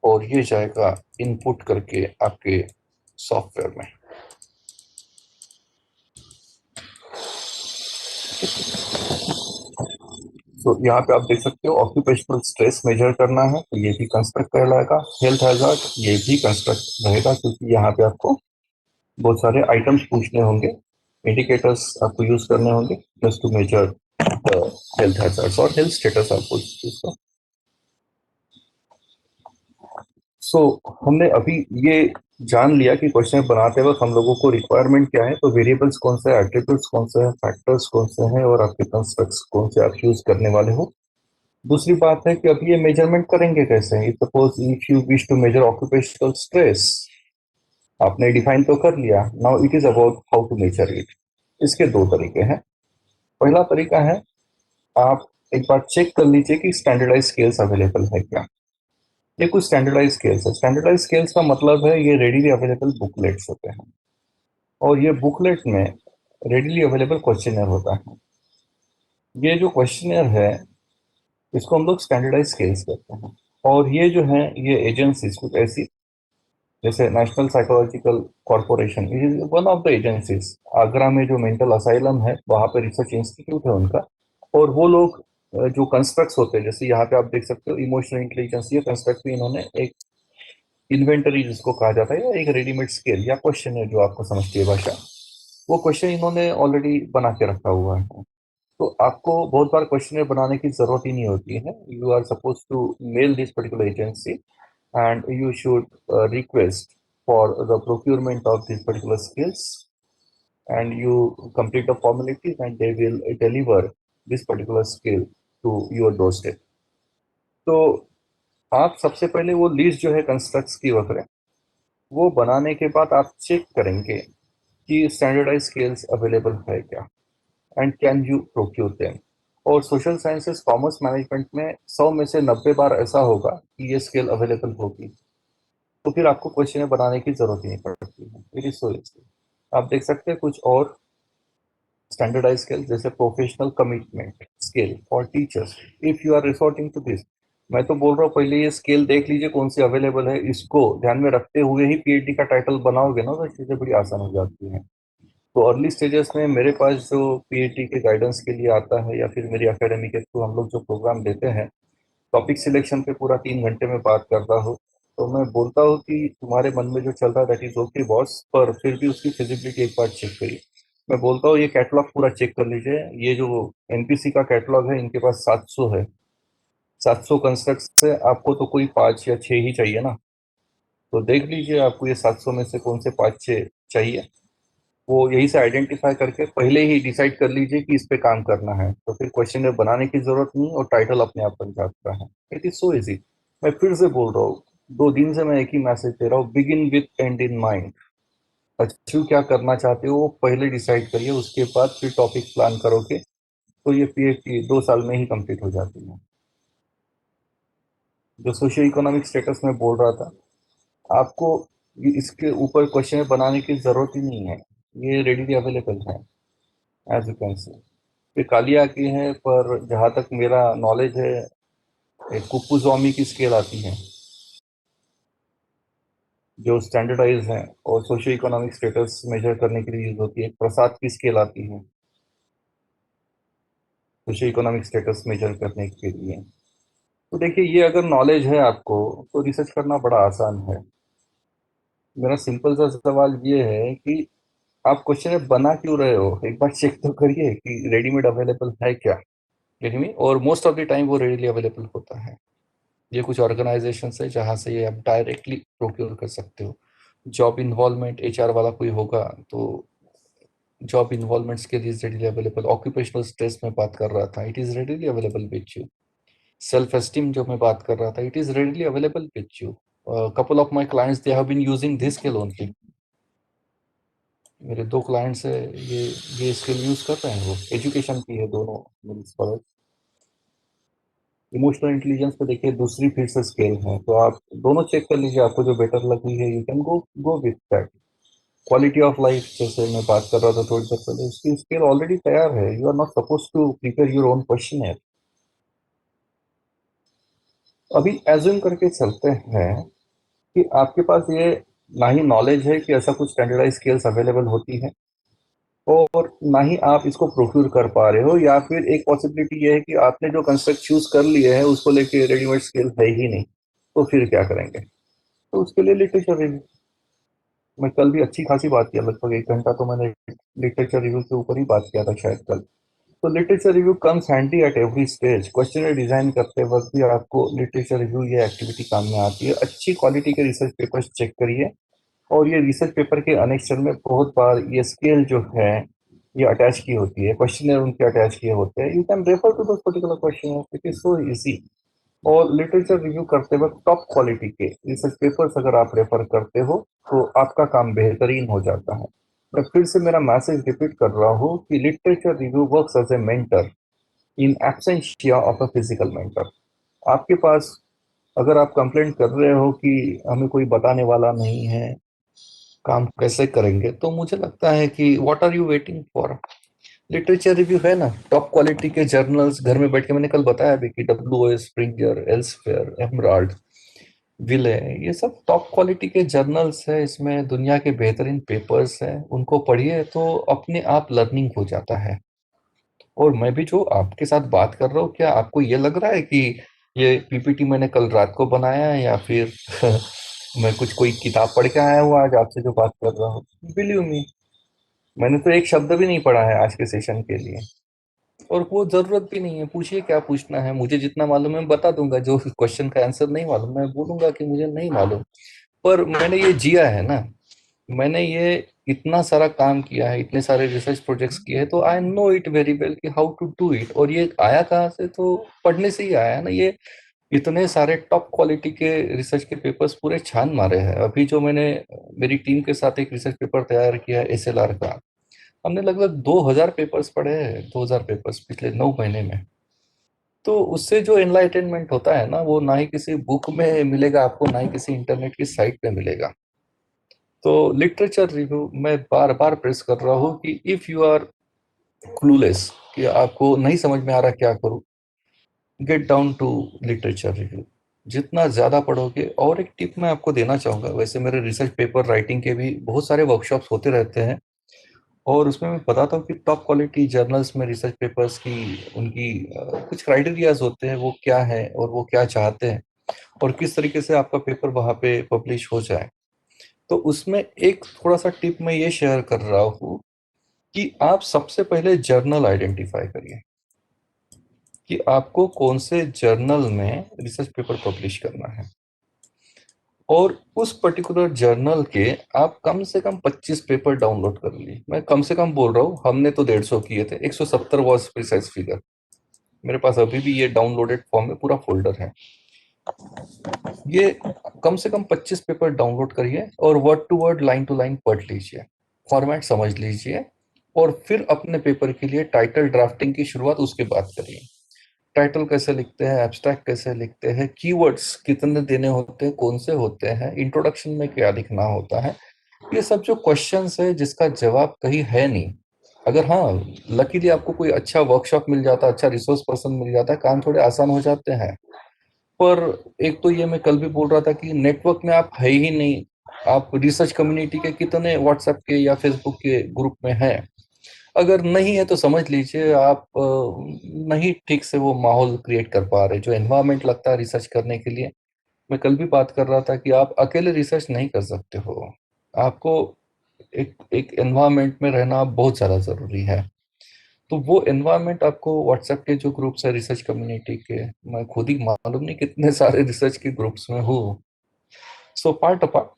और ये जाएगा इनपुट करके आपके सॉफ्टवेयर में. तो यहाँ पे आप देख सकते हो ऑक्यूपेशनल स्ट्रेस मेजर करना है, तो ये भी कंस्ट्रक्ट कहलाएगा. हेल्थ हैजार्ड, ये भी कंस्ट्रक्ट रहेगा, क्योंकि यहाँ पे आपको बहुत सारे आइटम्स पूछने होंगे, इंडिकेटर्स आपको यूज करने होंगे just to measure the health hazards और हेल्थ स्टेटस आपको उसका. सो हमने अभी ये जान लिया कि क्वेश्चन बनाते वक्त हम लोगों को रिक्वायरमेंट क्या है, तो वेरिएबल्स कौन से हैं, एट्रीब्यूट्स कौन से हैं, फैक्टर्स कौन से हैं, और आपके कंस्ट्रक्ट्स कौन से आप यूज करने वाले हो। दूसरी बात है कि अब ये मेजरमेंट करेंगे कैसे। Suppose if you wish to measure occupational stress, आपने डिफाइन तो कर लिया, now it is about how to measure it. इसके दो तरीके हैं। पहला तरीका है, आप एक बार चेक कर लीजिए कि स्टैंडर्डाइज स्केल्स अवेलेबल है क्या। ये कुछ स्टैंडर्डाइज स्केल्स है। स्टैंडर्डाइज स्केल्स का मतलब है ये रेडीली अवेलेबल बुकलेट्स होते हैं, और ये बुकलेट में रेडीली अवेलेबल क्वेश्चनर होता है। ये जो क्वेश्चनर है इसको हम लोग स्टैंडर्डाइज स्केल्स कहते हैं। और ये जो है ये एजेंसीज कुछ ऐसी, जैसे national psychological corporation is one of the agencies. Agra में जो मेंटल असाइलम है वहाँ पे रिसर्च इंस्टीट्यूट है उनका, और वो लोग जो कंस्ट्रक्ट्स होते हैं, जैसे यहाँ पे आप देख सकते हो इमोशनल इंटेलिजेंस, ये कंस्ट्रक्ट भी इन्होंने एक इन्वेंटरी जिसको कहा जाता है, या एक रेडीमेड स्केल या क्वेश्चन है जो आपको समझती है भाषा, वो क्वेश्चन इन्होंने ऑलरेडी बना के रखा हुआ है। तो आपको बहुत बार क्वेश्चन बनाने की जरूरत ही नहीं होती है। You are suppose to mail this particular agency and you should request for the procurement of these particular skills, and you complete the formalities and they will deliver this particular skill to your doorstep. तो आप सबसे पहले वो list जो है constructs की वगैरह वो बनाने के बाद आप चेक करेंगे कि स्टैंडर्डाइज स्केल्स अवेलेबल है क्या, and can you procure them. और सोशल साइंसेस कॉमर्स मैनेजमेंट में 100 में से 90 बार ऐसा होगा कि ये स्केल अवेलेबल होगी, तो फिर आपको क्वेश्चन बनाने की जरूरत ही नहीं पड़ती है। It is so easy. आप देख सकते हैं कुछ और स्टैंडर्डाइज स्केल, जैसे professional commitment scale for teachers, if you are resorting to this. मैं तो बोल रहा हूँ पहले ये स्केल देख लीजिए कौन सी अवेलेबल है, इसको ध्यान में रखते हुए ही पीएचडी का टाइटल बनाओगे ना, तो चीजें बड़ी आसान हो जाती हैं। तो अर्ली स्टेजेस में मेरे पास जो पीएचडी के गाइडेंस के लिए आता है, या फिर मेरी अकेडमी के थ्रू हम लोग जो प्रोग्राम देते हैं, टॉपिक सिलेक्शन पे पूरा 3 घंटे में बात करता हूँ, तो मैं बोलता हूँ कि तुम्हारे मन में जो चल रहा है दैट इज ओके बॉस, पर फिर भी उसकी फिजिबिलिटी एक बार चेक करिए। मैं बोलता हूँ ये कैटलॉग पूरा चेक कर लीजिए। ये जो एनपीसी का कैटलॉग है इनके पास 700 है, 700 कंस्ट्रक्ट से आपको तो कोई 5 या 6 ही चाहिए ना। तो देख लीजिए आपको ये 700 में से कौन से 5-6 चाहिए, वो यही से आइडेंटिफाई करके पहले ही डिसाइड कर लीजिए कि इस पे काम करना है, तो फिर क्वेश्चन बनाने की जरूरत नहीं और टाइटल अपने आप बन जाता है। It is so easy. मैं फिर से बोल रहा हूँ, 2 दिन से मैं एक ही मैसेज दे रहा हूँ, begin with and in mind. Achieve क्या करना चाहते हो वो पहले डिसाइड करिए, उसके बाद फिर टॉपिक प्लान करोगे, तो ये पीएचडी 2 साल में ही कंप्लीट हो जाती है। जो सोशियो इकोनॉमिक स्टेटस में बोल रहा था, आपको इसके ऊपर क्वेश्चन बनाने की जरूरत ही नहीं है, ये रेडीली अवेलेबल है एज यू कैन सी। ये कालिया की है, पर जहाँ तक मेरा नॉलेज है एक कुप्पुजॉमी की स्केल आती है जो स्टैंडर्डाइज है और सोशियो इकोनॉमिक स्टेटस मेजर करने के लिए यूज होती है। एक प्रसाद की स्केल आती है सोशियो इकोनॉमिक स्टेटस मेजर करने के लिए। तो देखिए ये अगर नॉलेज है आपको तो रिसर्च करना बड़ा आसान है। मेरा सिंपल सा सवाल ये है कि आप क्वेश्चन बना क्यों रहे हो, एक बार चेक तो करिए कि रेडीमेड अवेलेबल है क्या। Get me? और मोस्ट ऑफ द टाइम वो रेडीली अवेलेबल होता है। ये कुछ ऑर्गेनाइजेशन है जहाँ से ये आप डायरेक्टली प्रोक्योर कर सकते हो। जॉब इन्वॉल्वमेंट एचआर वाला कोई होगा तो जॉब इन्वॉल्वमेंट्स के लिए रेडीली अवेलेबल। ऑक्यूपेशनल स्ट्रेस में बात कर रहा था, it is readily available with you. Self esteem जो मैं बात कर रहा था, it is readily available with you. Couple of my clients they have been using this skill only. मेरे 2 क्लाइंट्स है, ये स्किल यूज कर रहे हैं, वो एजुकेशन की है दोनों मेरी। इमोशनल इंटेलिजेंस पे देखिए दूसरी फिर से स्केल है, तो आप दोनों चेक कर लीजिए, आपको जो बेटर लगी है you can go go with that. Quality of life जैसे मैं बात कर रहा था थोड़ी देर पहले, उसकी स्केल ऑलरेडी तैयार है। You are not suppose to prepare your own question है। अभी एज्यूम करके चलते हैं कि आपके पास ये ना ही नॉलेज है कि ऐसा कुछ स्टैंडर्डाइज स्केल्स अवेलेबल होती है, और ना ही आप इसको प्रोक्यूर कर पा रहे हो, या फिर एक पॉसिबिलिटी ये है कि आपने जो कंस्ट्रक्ट चूज कर लिए है उसको लेके रेडीमेड स्केल है ही नहीं, तो फिर क्या करेंगे। तो उसके लिए लिटरेचर रिव्यू। मैं कल भी अच्छी खासी बात किया, लगभग 1 घंटा तो मैंने लिटरेचर रिव्यू के ऊपर ही बात किया था शायद कल। तो literature review comes handy at every stage. Questionnaire design करते वक्त भी आपको लिटरेचर रिव्यू ये एक्टिविटी काम में आती है। अच्छी क्वालिटी के रिसर्च पेपर्स चेक करिए, और ये रिसर्च पेपर के अनेक्चर में बहुत बार ये स्केल जो है ये अटैच की होती है, क्वेश्चनर उनके अटैच किए होते हैं। You can refer to those particular question, it is so easy. और लिटरेचर रिव्यू करते वक्त टॉप क्वालिटी के रिसर्च पेपर्स अगर आप रेफर करते हो तो आपका काम बेहतरीन हो जाता है। मैं फिर से मेरा मैसेज रिपीट कर रहा हूँ कि literature review works as a mentor in absentia of a physical mentor. आपके पास अगर आप कंप्लेंट कर रहे हो कि हमें कोई बताने वाला नहीं है, काम कैसे करेंगे, तो मुझे लगता है कि what are you waiting for. Literature review है ना, टॉप क्वालिटी के जर्नल्स घर में बैठ के, मैंने कल बताया भी कि डब्ल्यू एस, स्प्रिंगर, एल्सफेयर, एमराल्ड, विले, ये सब टॉप क्वालिटी के जर्नल्स है। इसमें दुनिया के बेहतरीन पेपर्स हैं, उनको पढ़िए तो अपने आप लर्निंग हो जाता है। और मैं भी जो आपके साथ बात कर रहा हूँ, क्या आपको ये लग रहा है कि ये पीपीटी मैंने कल रात को बनाया है, या फिर मैं कुछ कोई किताब पढ़ के आया हूँ आज आपसे जो बात कर रहा हूँ? बिलीव मी, मैंने तो एक शब्द भी नहीं पढ़ा है आज के सेशन के लिए, और वो जरूरत भी नहीं है। पूछिए क्या पूछना है, मुझे जितना मालूम है मैं बता दूंगा। जो क्वेश्चन का आंसर नहीं मालूम मैं बोलूंगा कि मुझे नहीं मालूम। पर मैंने ये जिया है ना, मैंने ये इतना सारा काम किया है, इतने सारे रिसर्च प्रोजेक्ट्स किए हैं, तो I know it very well कि हाउ टू डू इट। और ये आया कहाँ से, तो पढ़ने से ही आया है ना। ये इतने सारे टॉप क्वालिटी के रिसर्च के पेपर्स पूरे छान मारे हैं। अभी जो मैंने मेरी टीम के साथ एक रिसर्च पेपर तैयार किया है एसएलआर का, हमने लगभग 2000 पेपर्स पढ़े हैं, 2000 पेपर्स पिछले 9 महीने में। तो उससे जो एनलाइटनमेंट होता है ना, वो ना ही किसी बुक में मिलेगा आपको, ना ही किसी इंटरनेट की साइट पे मिलेगा। तो लिटरेचर रिव्यू मैं बार बार प्रेस कर रहा हूँ कि इफ यू आर क्लूलेस, कि आपको नहीं समझ में आ रहा क्या करूँ, get down to literature review. जितना ज्यादा पढ़ोगे, और एक टिप मैं आपको देना चाहूंगा, वैसे मेरे रिसर्च पेपर राइटिंग के भी बहुत सारे वर्कशॉप्स होते रहते हैं, और उसमें मैं बताता हूँ कि टॉप क्वालिटी जर्नल्स में रिसर्च पेपर्स की उनकी कुछ क्राइटेरियाज होते हैं, वो क्या है और वो क्या चाहते हैं, और किस तरीके से आपका पेपर वहां पे पब्लिश हो जाए। तो उसमें एक थोड़ा सा टिप मैं ये शेयर कर रहा हूँ कि आप सबसे पहले जर्नल आइडेंटिफाई करिए कि आपको कौन से जर्नल में रिसर्च पेपर पब्लिश करना है, और उस पर्टिकुलर जर्नल के आप कम से कम 25 पेपर डाउनलोड कर लिए। मैं कम से कम बोल रहा हूँ, हमने तो 150 किए थे, 170 वॉज प्रिसाइज फिगर। मेरे पास अभी भी ये डाउनलोडेड फॉर्म में पूरा फोल्डर है। ये कम से कम 25 पेपर डाउनलोड करिए और word to word, line to line पढ़ लीजिए, फॉर्मेट समझ लीजिए, और फिर अपने पेपर के लिए टाइटल ड्राफ्टिंग की शुरुआत उसके बाद करिए। टाइटल कैसे लिखते हैं, एब्स्ट्रैक्ट कैसे लिखते हैं, कीवर्ड्स कितने देने होते हैं, कौन से होते हैं, इंट्रोडक्शन में क्या लिखना होता है, ये सब जो क्वेश्चंस है जिसका जवाब कहीं है नहीं। अगर हाँ, लकीली आपको कोई अच्छा वर्कशॉप मिल जाता, अच्छा रिसोर्स पर्सन मिल जाता है, काम थोड़े आसान हो जाते हैं। पर एक तो ये मैं कल भी बोल रहा था कि नेटवर्क में आप है ही नहीं। आप रिसर्च कम्युनिटी के कितने व्हाट्सएप के या फेसबुक के ग्रुप में हैं, अगर नहीं है तो समझ लीजिए आप नहीं ठीक से वो माहौल क्रिएट कर पा रहे, जो एनवायरनमेंट लगता है रिसर्च करने के लिए। मैं कल भी बात कर रहा था कि आप अकेले रिसर्च नहीं कर सकते हो, आपको एक एक एनवायरनमेंट में रहना बहुत ज़्यादा ज़रूरी है। तो वो एनवायरनमेंट आपको व्हाट्सएप के जो ग्रुप्स है रिसर्च कम्युनिटी के, मैं खुद ही मालूम नहीं कितने सारे रिसर्च के ग्रुप्स में हूँ। So part apart,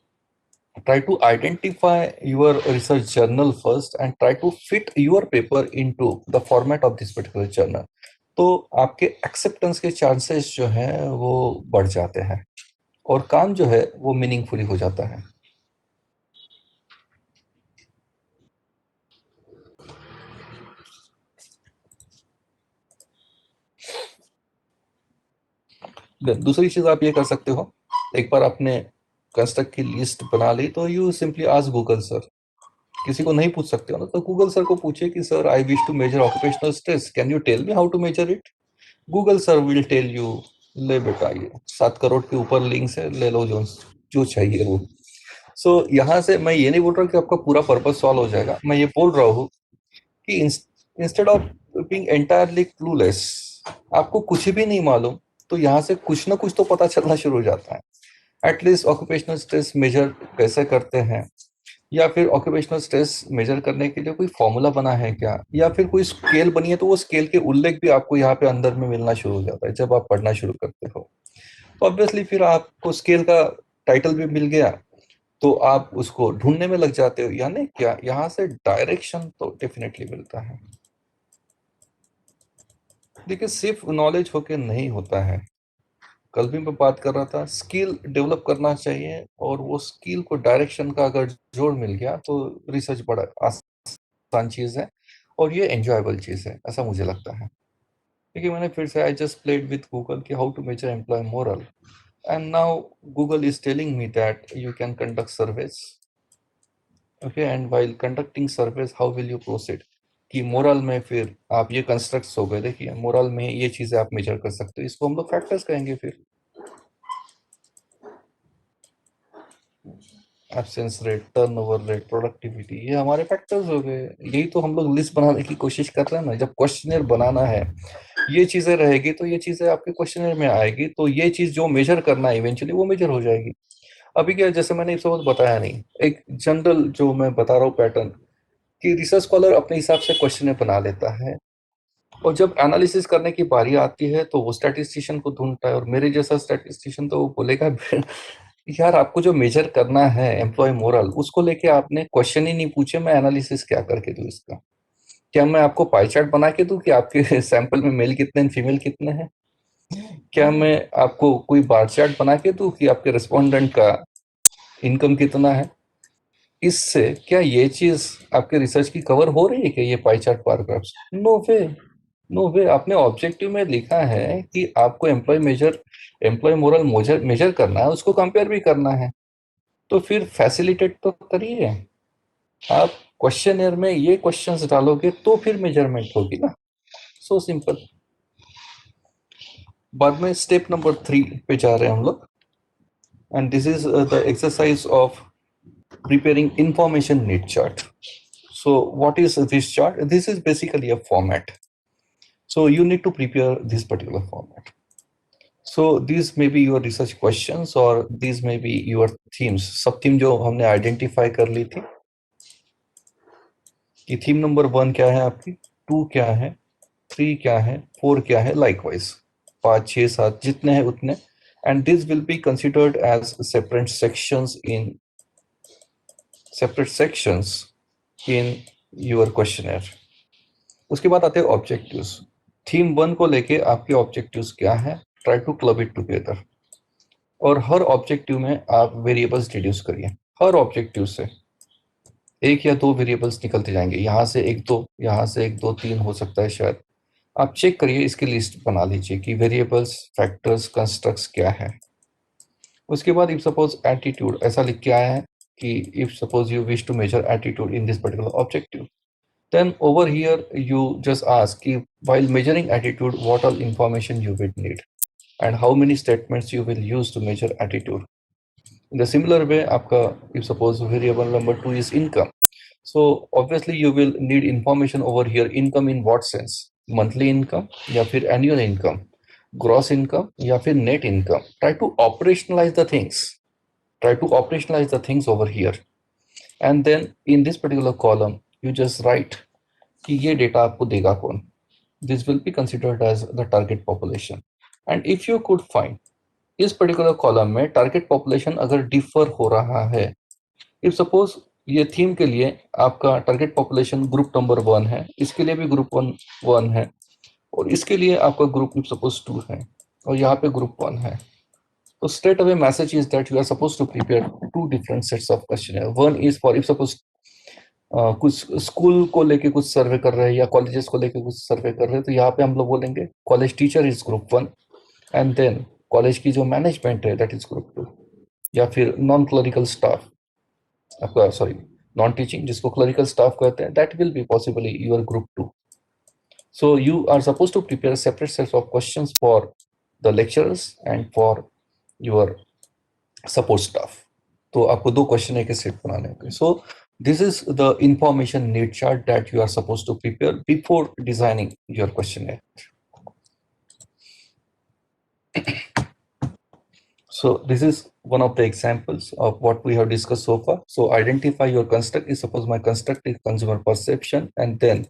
try to identify your research journal first and try to fit your paper into the format of this particular journal। तो आपके एक्सेप्टेंस के चांसेस जो हैं वो बढ़ जाते हैं, और काम जो है वो मीनिंगफुली हो जाता है। दूसरी चीज आप ये कर सकते हो, एक बार आपने कंस्ट्रक्ट की लिस्ट बना ली तो you simply ask Google sir. किसी को नहीं पूछ सकते हो ना, तो गूगल सर को पूछिए कि sir I wish to measure occupational stress, can you tell me how to measure it. Google sir will tell you, ले बेटा ये 7 करोड़ के ऊपर लिंक्स है, ले लो जो जो चाहिए वो। सो यहाँ से मैं ये नहीं बोल रहा कि आपका पूरा पर्पस सॉल्व हो जाएगा, मैं ये बोल रहा हूँ कि instead of being entirely clueless, आपको कुछ भी नहीं मालूम, तो यहाँ से कुछ ना कुछ तो पता चलना शुरू हो जाता है। एटलीस्ट ऑक्यूपेशनल स्ट्रेस मेजर कैसे करते हैं, या फिर ऑक्यूपेशनल स्ट्रेस मेजर करने के लिए कोई फॉर्मूला बना है क्या, या फिर कोई स्केल बनी है, तो वो स्केल के उल्लेख भी आपको यहाँ पे अंदर में मिलना शुरू हो जाता है जब आप पढ़ना शुरू करते हो। तो ऑब्वियसली फिर आपको स्केल का टाइटल भी मिल गया, तो आप उसको ढूंढने में लग जाते हो, यानी क्या यहाँ से डायरेक्शन तो डेफिनेटली मिलता है। देखिए सिर्फ नॉलेज होके नहीं होता है, कल भी मैं बात कर रहा था, स्किल डेवलप करना चाहिए, और वो स्किल को डायरेक्शन का अगर जोड़ मिल गया तो रिसर्च बड़ा आसान चीज है और ये एंजॉयबल चीज है, ऐसा मुझे लगता है। देखिए मैंने फिर से I just played with Google कि how to measure employ morale, and now Google is telling me that you can conduct surveys, okay, and while conducting surveys how will you proceed, कि मोरल में फिर आप ये constructs हो गए, देखिए moral में ये चीजें आप मेजर कर सकते हो, इसको हम लोग फैक्टर्स कहेंगे। फिर absence rate, turnover rate, productivity, ये हमारे फैक्टर्स हो गए। यही तो हम लोग लिस्ट बनाने की कोशिश कर रहे हैं ना, जब क्वेश्चनर बनाना है ये चीजें रहेगी तो ये चीजें आपके क्वेश्चनर में आएगी, तो ये चीज जो मेजर करना है इवेंचुअली वो मेजर हो जाएगी। अभी क्या, जैसे मैंने इस वक्त बताया नहीं, एक जनरल जो मैं बता रहा हूँ पैटर्न, कि रिसर्च स्कॉलर अपने हिसाब से क्वेश्चनर बना लेता है, और जब एनालिसिस करने की बारी आती है तो वो स्टैटिस्टिशियन को ढूंढता है, और मेरे जैसा स्टैटिस्टिशियन तो वो बोलेगा यार आपको जो मेजर करना है एम्प्लॉय मोरल, उसको लेके आपने क्वेश्चन ही नहीं पूछे, मैं एनालिसिस क्या करके दूं इसका? क्या मैं आपको पाई चार्ट बना के दूं कि आपके सैंपल में मेल कितने हैं, फीमेल कितने हैं? क्या मैं आपको कोई बार चार्ट बना के दूं कि आपके रिस्पोंडेंट का इनकम कितना है? इससे क्या ये चीज आपके रिसर्च की कवर हो रही है कि ये pie chart bar graphs? No way, no way. आपने ऑब्जेक्टिव में लिखा है कि आपको एम्प्लॉय मोरल मेजर करना है, उसको कंपेयर भी करना है, तो फिर फैसिलिटेट तो करिए। आप क्वेश्चनर में ये क्वेश्चंस डालोगे तो फिर मेजरमेंट होगी ना, सो सिंपल। बाद में स्टेप नंबर 3 पे जा रहे हैं हम लोग, and this is the exercise of preparing information need chart. So what is this chart? This is basically a format. So you need to prepare this particular format. So these may be your research questions or these may be your themes. सब theme जो हमने identify कर ली थी कि theme number 1 क्या है आपकी, 2 क्या है, 3 क्या है, 4 क्या है, लाइकवाइज 5 6 7 जितने हैं उतने, and this will be considered as separate sections in your questionnaire. उसके बाद आते हैं ऑब्जेक्टिव्स। थीम 1 को लेके आपके ऑब्जेक्टिव्स क्या है, try to club it together, और हर ऑब्जेक्टिव में आप वेरिएबल्स डिड्यूस करिए। हर ऑब्जेक्टिव से 1 या 2 वेरिएबल्स निकलते जाएंगे, यहाँ से 1 2, यहाँ से 1 2 3 हो सकता है शायद। आप चेक करिए, इसकी लिस्ट बना लीजिए कि वेरिएबल्स, फैक्टर्स, कंस्ट्रक्ट्स क्या है। उसके बाद इफ सपोज एटीट्यूड ऐसा लिख के आया है कि if suppose you wish to measure attitude in this particular objective, then over here you just ask while measuring attitude what all information you will need and how many statements you will use to measure attitude. In the similar way aapka, if suppose variable number 2 is income, so obviously you will need information over here, income in what sense, monthly income ya fir annual income, gross income ya fir net income. Try to operationalize the things over here, and then in this particular column you just write कि ये data आपको देगा कौन. This will be considered as the target population. And if you could find इस particular column में target population अगर differ हो रहा है, इफ सपोज ये थीम के लिए आपका टारगेट पॉपुलेशन ग्रुप नंबर 1 है, इसके लिए भी ग्रुप 1 है, और इसके लिए आपका ग्रुप इफ सपोज 2 है, और यहाँ पे ग्रुप 1 है, तो straight away message is that you are supposed to prepare 2 different sets of questionnaire. One is for if suppose कुछ स्कूल को लेके कुछ सर्वे कर रहे हैं या कॉलेजेस को लेके कुछ सर्वे कर रहे हैं, तो यहाँ पे हम लोग बोलेंगे college teacher is group 1, and then college की जो मैनेजमेंट है दैट इज ग्रुप 2, या फिर नॉन क्लरिकल स्टाफ आपका, सॉरी नॉन टीचिंग जिसको क्लरिकल स्टाफ कहते हैं, that will be possibly your group 2. So you are suppose to prepare separate sets of questions for the lecturers and for your support staff. तो आपको 2 question के set बनाने होंगे. सो this is the information need chart that you are supposed to prepare before designing your questionnaire. So this is one of the examples of what we have discussed so far. So identify your construct is, suppose my construct is consumer perception, and then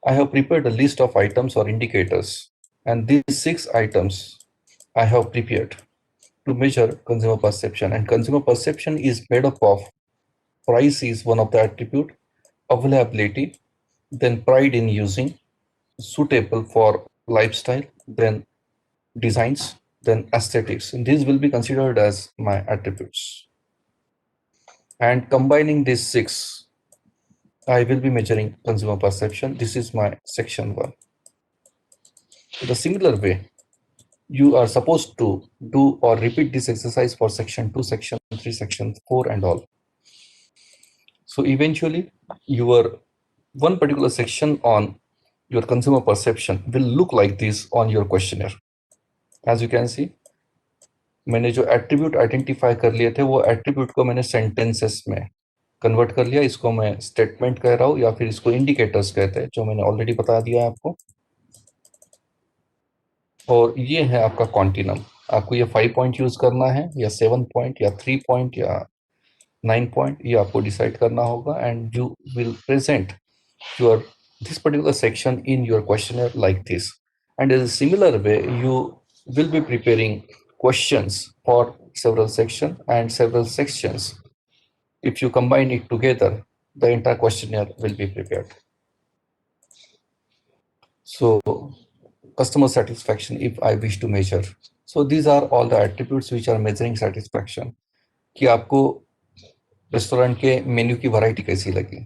I have prepared a list of items or indicators, and these 6 items I have prepared to measure consumer perception. And consumer perception is made up of price is one of the attribute, availability, then pride in using, suitable for lifestyle, then designs, then aesthetics, and these will be considered as my attributes. And combining these 6, I will be measuring consumer perception. This is my section 1. In a similar way, you are supposed to do or repeat this exercise for section 2, section 3, section 4 and all. So eventually your one particular section on your consumer perception will look like this on your questionnaire. As you can see, मैंने जो attribute identify कर लिए थे वो attribute को मैंने sentences में convert कर लिया. इसको मैं स्टेटमेंट कह रहा हूँ या फिर इसको इंडिकेटर्स कहते हैं, जो मैंने ऑलरेडी बता दिया है आपको. और ये है आपका कॉन्टिनम. आपको ये 5 पॉइंट यूज करना है या 7 पॉइंट या 3 पॉइंट या 9 पॉइंट, ये आपको डिसाइड करना होगा. And you will present your this particular section in your questionnaire like this. And in a similar way, you will be preparing questions for several sections, and several sections, if you combine it together, the entire questionnaire will be prepared. So customer satisfaction, if I wish to measure, so these are all the attributes which are measuring satisfaction. कि आपको restaurant के menu की variety कैसी लगी.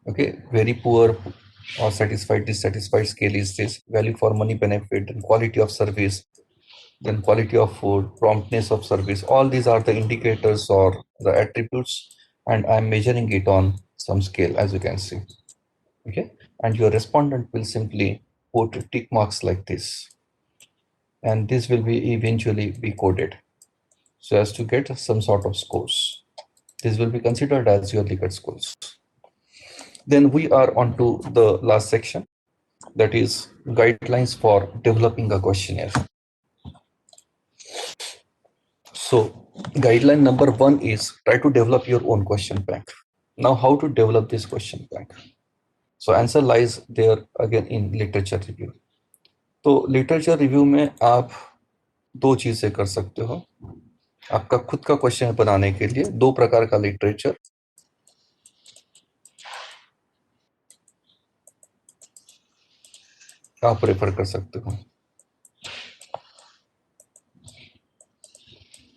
Okay, very poor or satisfied, dissatisfied scale is this. Value for money benefit, and quality of service, then quality of food, promptness of service. All these are the indicators or the attributes, and I'm measuring it on some scale, as you can see. Okay, and your respondent will simply put tick marks like this, and this will be eventually be coded so as to get some sort of scores. This will be considered as your Likert scores. Then we are on to the last section, that is guidelines for developing a questionnaire. So guideline number 1 is try to develop your own question bank. Now how to develop this question bank? So answer lies there again in literature review. तो literature review में आप 2 चीजें कर सकते हो. आपका खुद का क्वेश्चन बनाने के लिए 2 प्रकार का लिटरेचर आप रेफर कर सकते हो.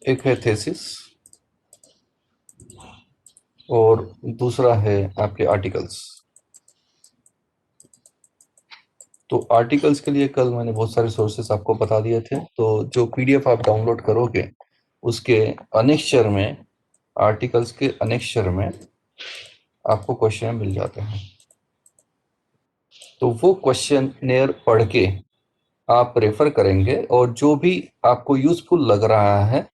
एक है थेसिस और दूसरा है आपके आर्टिकल्स. तो आर्टिकल्स के लिए कल मैंने बहुत सारे सोर्सेस आपको बता दिए थे. तो जो पीडीएफ आप डाउनलोड करोगे उसके अनेक्शर में, आर्टिकल्स के अनेक्शर में आपको क्वेश्चन मिल जाते हैं. तो वो क्वेश्चननेयर पढ़ के आप रेफर करेंगे और जो भी आपको यूजफुल लग रहा है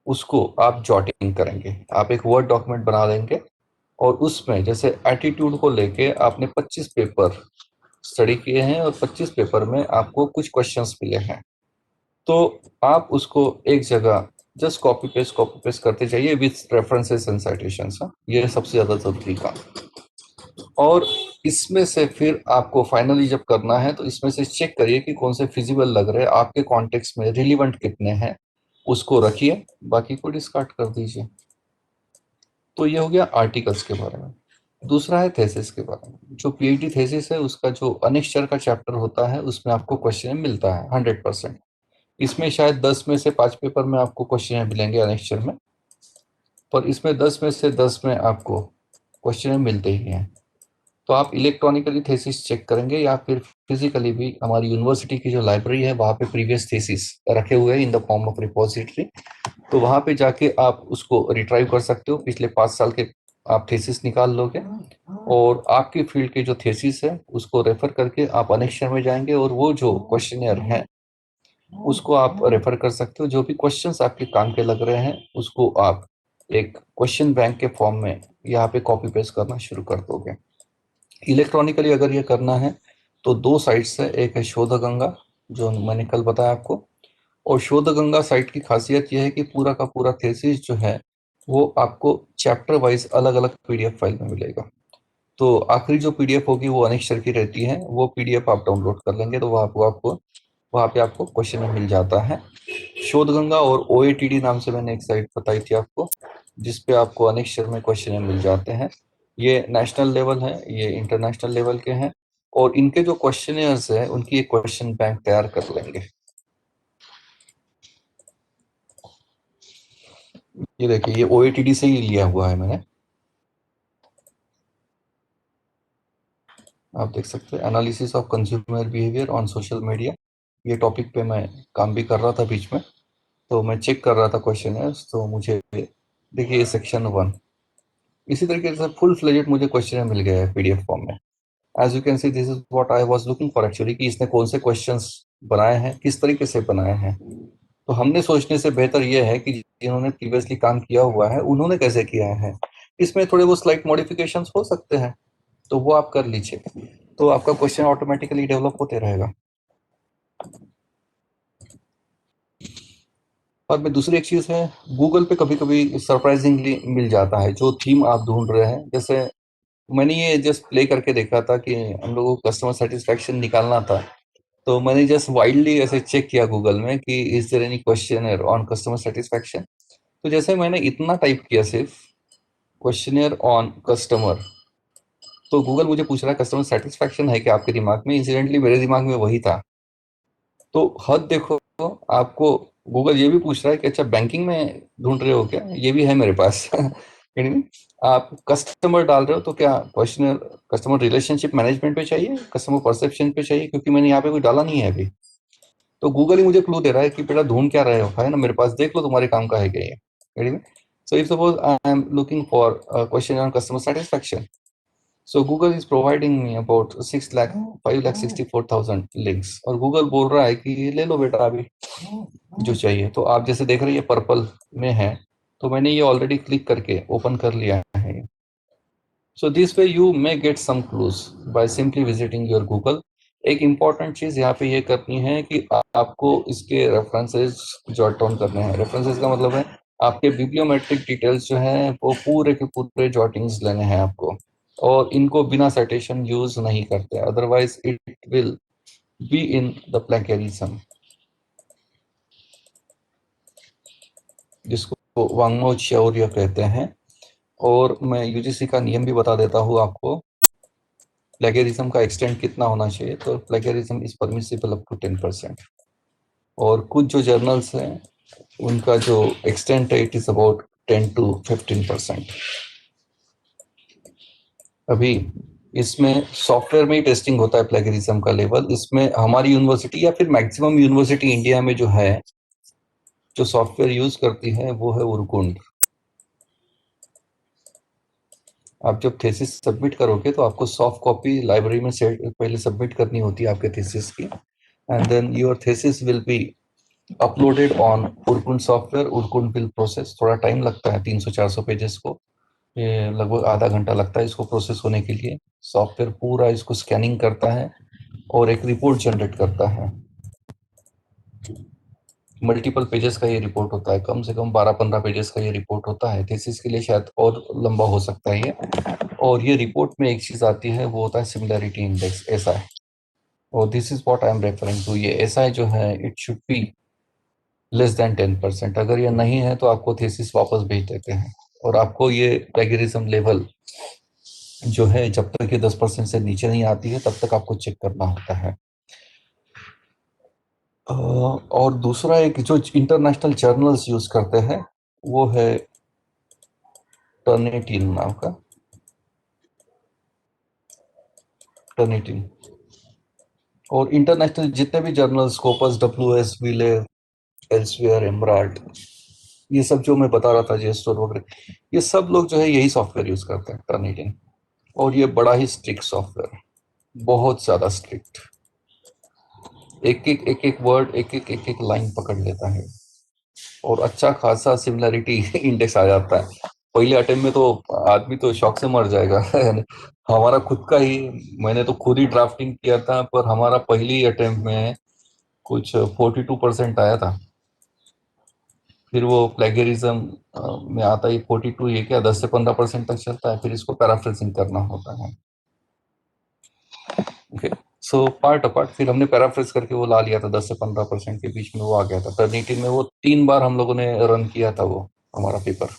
उसको आप जॉटिंग करेंगे. आप एक वर्ड डॉक्यूमेंट बना लेंगे और उसमें जैसे एटीट्यूड को लेके आपने 25 पेपर स्टडी किए हैं और 25 पेपर में आपको कुछ क्वेश्चंस मिले हैं, तो आप उसको एक जगह जस्ट कॉपी पेस्ट करते जाइए विथ रेफरेंसेस एंड साइटेशंस. ये सबसे ज्यादा जरूरी काम. और इसमें से फिर आपको फाइनली जब करना है तो इसमें से चेक करिए कि कौन से फिजिबल लग रहे हैं, आपके कॉन्टेक्स्ट में रिलीवेंट कितने हैं, उसको रखिए, बाकी को डिस्कार्ड कर दीजिए. तो ये हो गया आर्टिकल्स के बारे में. दूसरा है थेसिस के बारे में. जो पीएचडी थेसिस है उसका जो अनेक्स्चर का चैप्टर होता है उसमें आपको क्वेश्चन मिलता है 100%. इसमें शायद 10 में से 5 पेपर में आपको क्वेश्चन मिलेंगे अनेक्स्चर में, पर इसमें 10 में से 10 में आपको क्वेश्चन मिलते ही हैं. तो आप इलेक्ट्रॉनिकली थेसिस चेक करेंगे या फिर फिजिकली भी हमारी यूनिवर्सिटी की जो लाइब्रेरी है वहाँ पे प्रीवियस थेसिस रखे हुए हैं in the form of repository. तो वहाँ पे जाके आप उसको रिट्राइव कर सकते हो. पिछले 5 साल के आप थेसिस निकाल लोगे और आपकी फील्ड के जो थेसिस है उसको रेफर करके आप अनेक्शर में जाएंगे और वो जो क्वेश्चनियर है उसको आप रेफर कर सकते हो. जो भी क्वेश्चंस आपके काम के लग रहे हैं उसको आप एक क्वेश्चन बैंक के फॉर्म में यहाँ पे कॉपी पेस्ट करना शुरू कर दोगे. इलेक्ट्रॉनिकली अगर ये करना है तो 2 साइट्स है. एक है शोधगंगा जो मैंने कल बताया आपको, और शोध गंगा साइट की खासियत यह है कि पूरा का पूरा थीसिस जो है वो आपको चैप्टर वाइज अलग अलग पीडीएफ फाइल में मिलेगा। तो आखिरी जो पीडीएफ होगी वो अनेक्षर की रहती है, वो पीडीएफ आप डाउनलोड कर लेंगे तो वहाँ पे आपको क्वेश्चन मिल जाता है। शोध गंगा और ओएटीडी नाम से मैंने एक साइट बताई थी आपको, जिसपे आपको अनेक्षर में क्वेश्चन मिल जाते हैं। ये नेशनल लेवल है, ये इंटरनेशनल लेवल के हैं, और इनके जो क्वेश्चनियर्स है उनकी एक क्वेश्चन बैंक तैयार कर लेंगे। ये देखिए, ये ओएटीडी से ही लिया हुआ है मैंने, आप देख सकते हैं, analysis of consumer behaviour on social media. ये टॉपिक पे मैं काम भी कर रहा था बीच में, तो मैं चेक कर रहा था क्वेश्चनियर्स, तो मुझे देखिए ये सेक्शन 1 इसी तरीके से फुल फ्लेजेड मुझे क्वेश्चन मिल गया है पीडीएफ फॉर्म में। As you can see this is what I was looking for actually, कि इसने कौन से क्वेश्चंस बनाए हैं, किस तरीके से बनाए हैं। तो हमने सोचने से बेहतर यह है कि जिन्होंने प्रीवियसली काम किया हुआ है उन्होंने कैसे किया है। इसमें थोड़े वो स्लाइट मॉडिफिकेशंस हो सकते हैं, तो वो आप कर लीजिए, तो आपका क्वेश्चन ऑटोमेटिकली डेवलप होते रहेगा। और में दूसरी एक चीज है, गूगल पे कभी कभी सरप्राइजिंगली मिल जाता है जो थीम आप ढूंढ रहे हैं। जैसे मैंने ये जस्ट प्ले करके देखा था कि हम लोगों को कस्टमर सेटिस्फेक्शन निकालना था, तो मैंने जस्ट वाइल्डली ऐसे चेक किया गूगल में कि is there any questionnaire on customer satisfaction. तो जैसे मैंने इतना टाइप किया सिर्फ क्वेश्चनर ऑन कस्टमर, तो गूगल मुझे पूछ रहा है कस्टमर सेटिस्फेक्शन है क्या आपके दिमाग में। इंसिडेंटली मेरे दिमाग में वही था। तो हद देखो, आपको गूगल ये भी पूछ रहा है कि अच्छा बैंकिंग में ढूंढ रहे हो क्या, ये भी है मेरे पास। यानी आप कस्टमर डाल रहे हो तो क्या क्वेश्चन कस्टमर रिलेशनशिप मैनेजमेंट पे चाहिए, कस्टमर परसेप्शन पे चाहिए, क्योंकि मैंने यहाँ पे कोई डाला नहीं है अभी। तो गूगल ही मुझे क्लू दे रहा है कि बेटा ढूंढ क्या रहे हो, है ना, मेरे पास देख लो तुम्हारे काम का है क्या ये। So if suppose I am looking for question on customer satisfaction, so Google is providing me about 5,64,000 links, और गूगल बोल रहा है कि ये ले लो बेटा अभी जो चाहिए। तो आप जैसे देख रहे हैं ये पर्पल में है, तो मैंने ये ऑलरेडी क्लिक करके ओपन कर लिया है। So this way you may get some clues by simply visiting your Google. एक इंपॉर्टेंट चीज यहाँ पे ये करनी है कि आपको इसके रेफरेंसेस जॉट डाउन करने हैं। रेफरेंसेस का मतलब है आपके बिब्लियोमेट्रिक डिटेल्स जो है वो पूरे के पूरे जॉटिंग्स लेने हैं आपको, और इनको बिना साइटेशन यूज नहीं करते, otherwise it will be in the plagiarism, जिसको वांगमोचौर्य कहते हैं। और मैं यूजीसी का नियम भी बता देता हूँ आपको, प्लेगरिज्म का एक्सटेंट कितना होना चाहिए। तो plagiarism is permissible up to 10%, और कुछ जो जर्नल्स हैं उनका जो एक्सटेंट है इट इज अबाउट 10 to 15%। अभी इसमें सॉफ्टवेयर में ही टेस्टिंग होता है प्लेगरिज्म का लेवल। इसमें हमारी यूनिवर्सिटी या फिर मैक्सिमम यूनिवर्सिटी इंडिया में जो है जो सॉफ्टवेयर यूज करती है वो है उरकुंड। आप जब थीसिस सबमिट करोगे तो आपको सॉफ्ट कॉपी लाइब्रेरी में से पहले सबमिट करनी होती है आपके थीसिस की, and then your thesis will be uploaded on Urkund software. Urkund will process, थोड़ा टाइम लगता है, 300-400 पेजेस को, ये लगभग आधा घंटा लगता है इसको प्रोसेस होने के लिए। सॉफ्टवेयर पूरा इसको स्कैनिंग करता है और एक रिपोर्ट जनरेट करता है। मल्टीपल पेजेस का ये रिपोर्ट होता है, कम से कम 12-15 पेजेस का ये रिपोर्ट होता है। थीसिस के लिए शायद और लंबा हो सकता है ये। और ये रिपोर्ट में एक चीज आती है वो होता है सिमिलैरिटी इंडेक्स, SI, और this is what I am referring to. ये SI जो है it should be less than 10%। अगर ये नहीं है तो आपको थीसिस वापस भेज देते हैं, और आपको ये प्लेगरिज्म लेवल जो है जब तक ये 10% से नीचे नहीं आती है तब तक आपको चेक करना होता है। और दूसरा एक जो इंटरनेशनल जर्नल्स यूज करते हैं वो है टर्निटिन नाम का, टर्निटिन। और इंटरनेशनल जितने भी जर्नल, स्कोपस, WS, विले, एल्सवेयर, एमराल्ड, ये सब जो मैं बता रहा था, जेस्टोर वगैरह, ये सब लोग जो है यही सॉफ्टवेयर यूज करते हैं, टर्निटिन। और ये बड़ा ही स्ट्रिक्ट सॉफ्टवेयर, बहुत ज्यादा स्ट्रिक्ट। एक एक वर्ड, एक एक लाइन पकड़ लेता है, और अच्छा खासा सिमिलैरिटी इंडेक्स आ जाता है। पहले अटेम्प्ट में तो आदमी तो शौक से मर जाएगा। हमारा खुद का ही, मैंने तो खुद ही ड्राफ्टिंग किया था, पर हमारा पहली अटेम्प्ट में कुछ 42% आया था। फिर वो प्लेगरिज्म में आता है 42, ये क्या 10 से 15% तक चलता है, फिर इसको पैराफ्रेजिंग करना होता है। ओके, सो पार्ट अपार्ट फिर हमने पैराफ्रेज करके वो ला लिया था, 10 से 15% के बीच में वो आ गया था। टर्निटी में वो 3 बार हम लोगों ने रन किया था वो हमारा पेपर।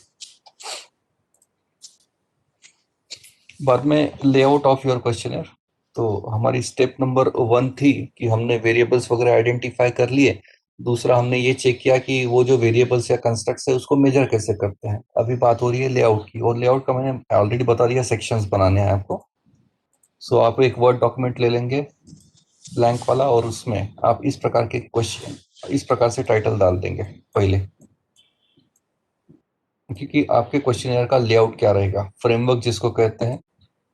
बाद में लेआउट ऑफ योर क्वेश्चनर, तो हमारी स्टेप नंबर 1 थी कि हमने वेरिएबल्स वगैरह आइडेंटिफाई कर लिए। दूसरा हमने ये चेक किया कि वो जो वेरिएबल्स या कंस्ट्रक्ट्स है उसको मेजर कैसे करते हैं। अभी बात हो रही है लेआउट की, और लेआउट का मैंने ऑलरेडी बता दिया, सेक्शंस बनाने हैं आपको। सो आप एक वर्ड डॉक्यूमेंट ले लेंगे ब्लैंक वाला, और उसमें आप इस प्रकार के क्वेश्चन, इस प्रकार से टाइटल डाल देंगे पहले, क्योंकि आपके क्वेश्चनर का लेआउट क्या रहेगा, फ्रेमवर्क जिसको कहते हैं।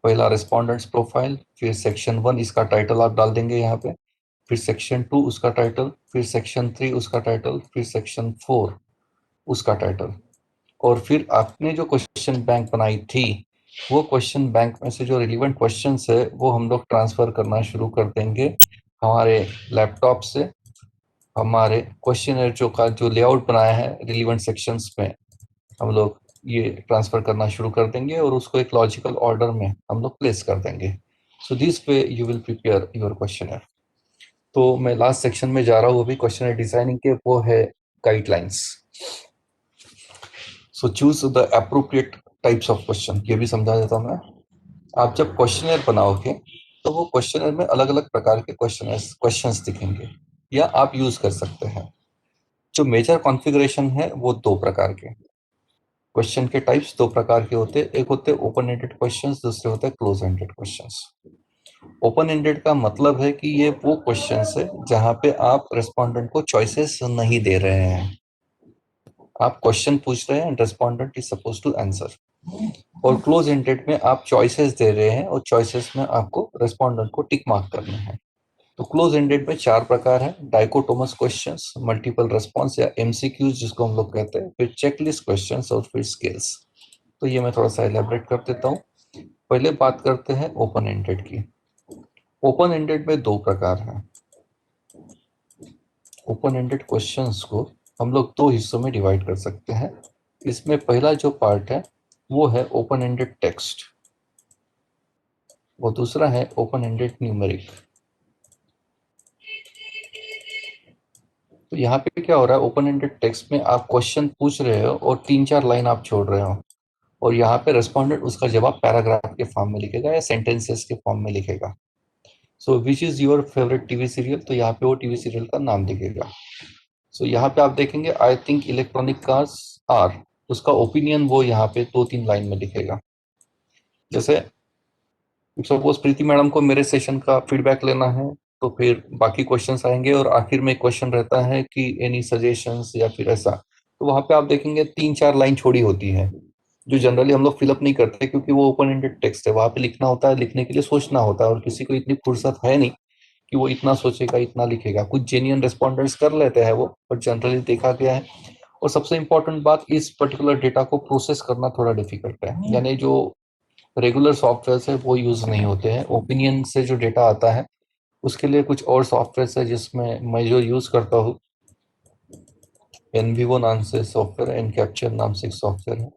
पहला रेस्पोंडेंट्स प्रोफाइल, फिर सेक्शन 1 इसका टाइटल आप डाल देंगे यहाँ पे, फिर सेक्शन 2 उसका टाइटल, फिर सेक्शन 3 उसका टाइटल, फिर सेक्शन 4 उसका टाइटल। और फिर आपने जो क्वेश्चन बैंक बनाई थी, वो क्वेश्चन बैंक में से जो रिलेवेंट क्वेश्चंस है वो हम लोग ट्रांसफर करना शुरू कर देंगे हमारे लैपटॉप से। हमारे क्वेश्चनर जो लेआउट बनाया है रिलेवेंट सेक्शंस में, हम लोग ये ट्रांसफर करना शुरू कर देंगे और उसको एक लॉजिकल ऑर्डर में हम लोग प्लेस कर देंगे। So this way you will prepare your questionnaire. तो मैं लास्ट सेक्शन में जा रहा हूँ अभी क्वेश्चनर डिजाइनिंग के, वो है guidelines. So choose the appropriate types of question, ये भी समझा देता हूँ मैं। आप जब क्वेश्चनर बनाओगे तो वो क्वेश्चनर में अलग अलग प्रकार के क्वेश्चंस दिखेंगे, या आप यूज कर सकते हैं। जो मेजर कॉन्फ़िगरेशन है वो 2 प्रकार के क्वेश्चन के टाइप्स 2 प्रकार के होते हैं। एक होते हैं ओपन एंडेड क्वेश्चंस, दूसरे होते हैं close ended questions. Open ended का मतलब है कि ये वो क्वेश्चंस है जहां पे आप रेस्पोंडेंट को चॉइसेस नहीं दे रहे हैं। आप क्वेश्चन पूछ रहे हैं and respondent is suppose to answer. और क्लोज एंडेड में आप चॉइसेस दे रहे हैं और चॉइसेस में आपको रेस्पोंडेंट को टिक मार्क करना है। तो क्लोज एंडेड में 4 प्रकार है, डाइकोटोमस क्वेश्चंस, मल्टीपल रेस्पॉन्स या एमसीक्यूज जिसको हम लोग कहते हैं, फिर चेकलिस्ट क्वेश्चंस और फिर स्केल्स। तो ये मैं थोड़ा सा एलैबोरेट कर देता हूँ। पहले बात करते हैं ओपन एंडेड की। ओपन एंडेड में 2 प्रकार हैं। ओपन एंडेड क्वेश्चंस को हम लोग 2 हिस्सों में डिवाइड कर सकते हैं। इसमें पहला जो पार्ट है वो है ओपन एंडेड टेक्स्ट, और दूसरा है ओपन एंडेड न्यूमेरिक। तो यहाँ पे क्या हो रहा है, ओपन एंडेड टेक्स्ट में आप क्वेश्चन पूछ रहे हो और 3-4 लाइन आप छोड़ रहे हो, और यहाँ पे रेस्पोंडेंट उसका जवाब पैराग्राफ के फॉर्म में लिखेगा या सेंटेंसेस के फॉर्म में लिखेगा। So which is your favourite TV serial, तो यहाँ पे वो टीवी सीरियल का नाम दिखेगा। सो यहाँ पे आप देखेंगे I think electronic cars are, उसका ओपिनियन वो यहाँ पे 2-3 लाइन में लिखेगा। जैसे सपोज प्रीति मैडम को मेरे सेशन का फीडबैक लेना है, तो फिर बाकी क्वेश्चंस आएंगे और आखिर में क्वेश्चन रहता है कि एनी सजेशंस या फिर ऐसा। तो वहां पे आप देखेंगे 3-4 लाइन छोड़ी होती है, जो जनरली हम लोग फिलअप नहीं करते क्योंकि वो ओपन एंडेड टेक्स्ट है। वहां पे लिखना होता है, लिखने के लिए सोचना होता है, और किसी को इतनी फुर्सत है नहीं कि वो इतना सोचेगा, इतना लिखेगा। कुछ जेन्युइन रेस्पॉन्डेंट्स कर लेते हैं वो, पर जनरली देखा गया है। और सबसे इंपॉर्टेंट बात, इस पर्टिकुलर डेटा को प्रोसेस करना थोड़ा डिफिकल्ट है, यानी जो रेगुलर सॉफ्टवेयर है वो यूज नहीं होते हैं। ओपिनियन से जो डेटा आता है उसके लिए कुछ और सॉफ्टवेयर है, जिसमें मैं जो यूज करता हूँ एनवीवो नाम से सॉफ्टवेयर, एनकैप्चर नाम से एक सॉफ्टवेयर है।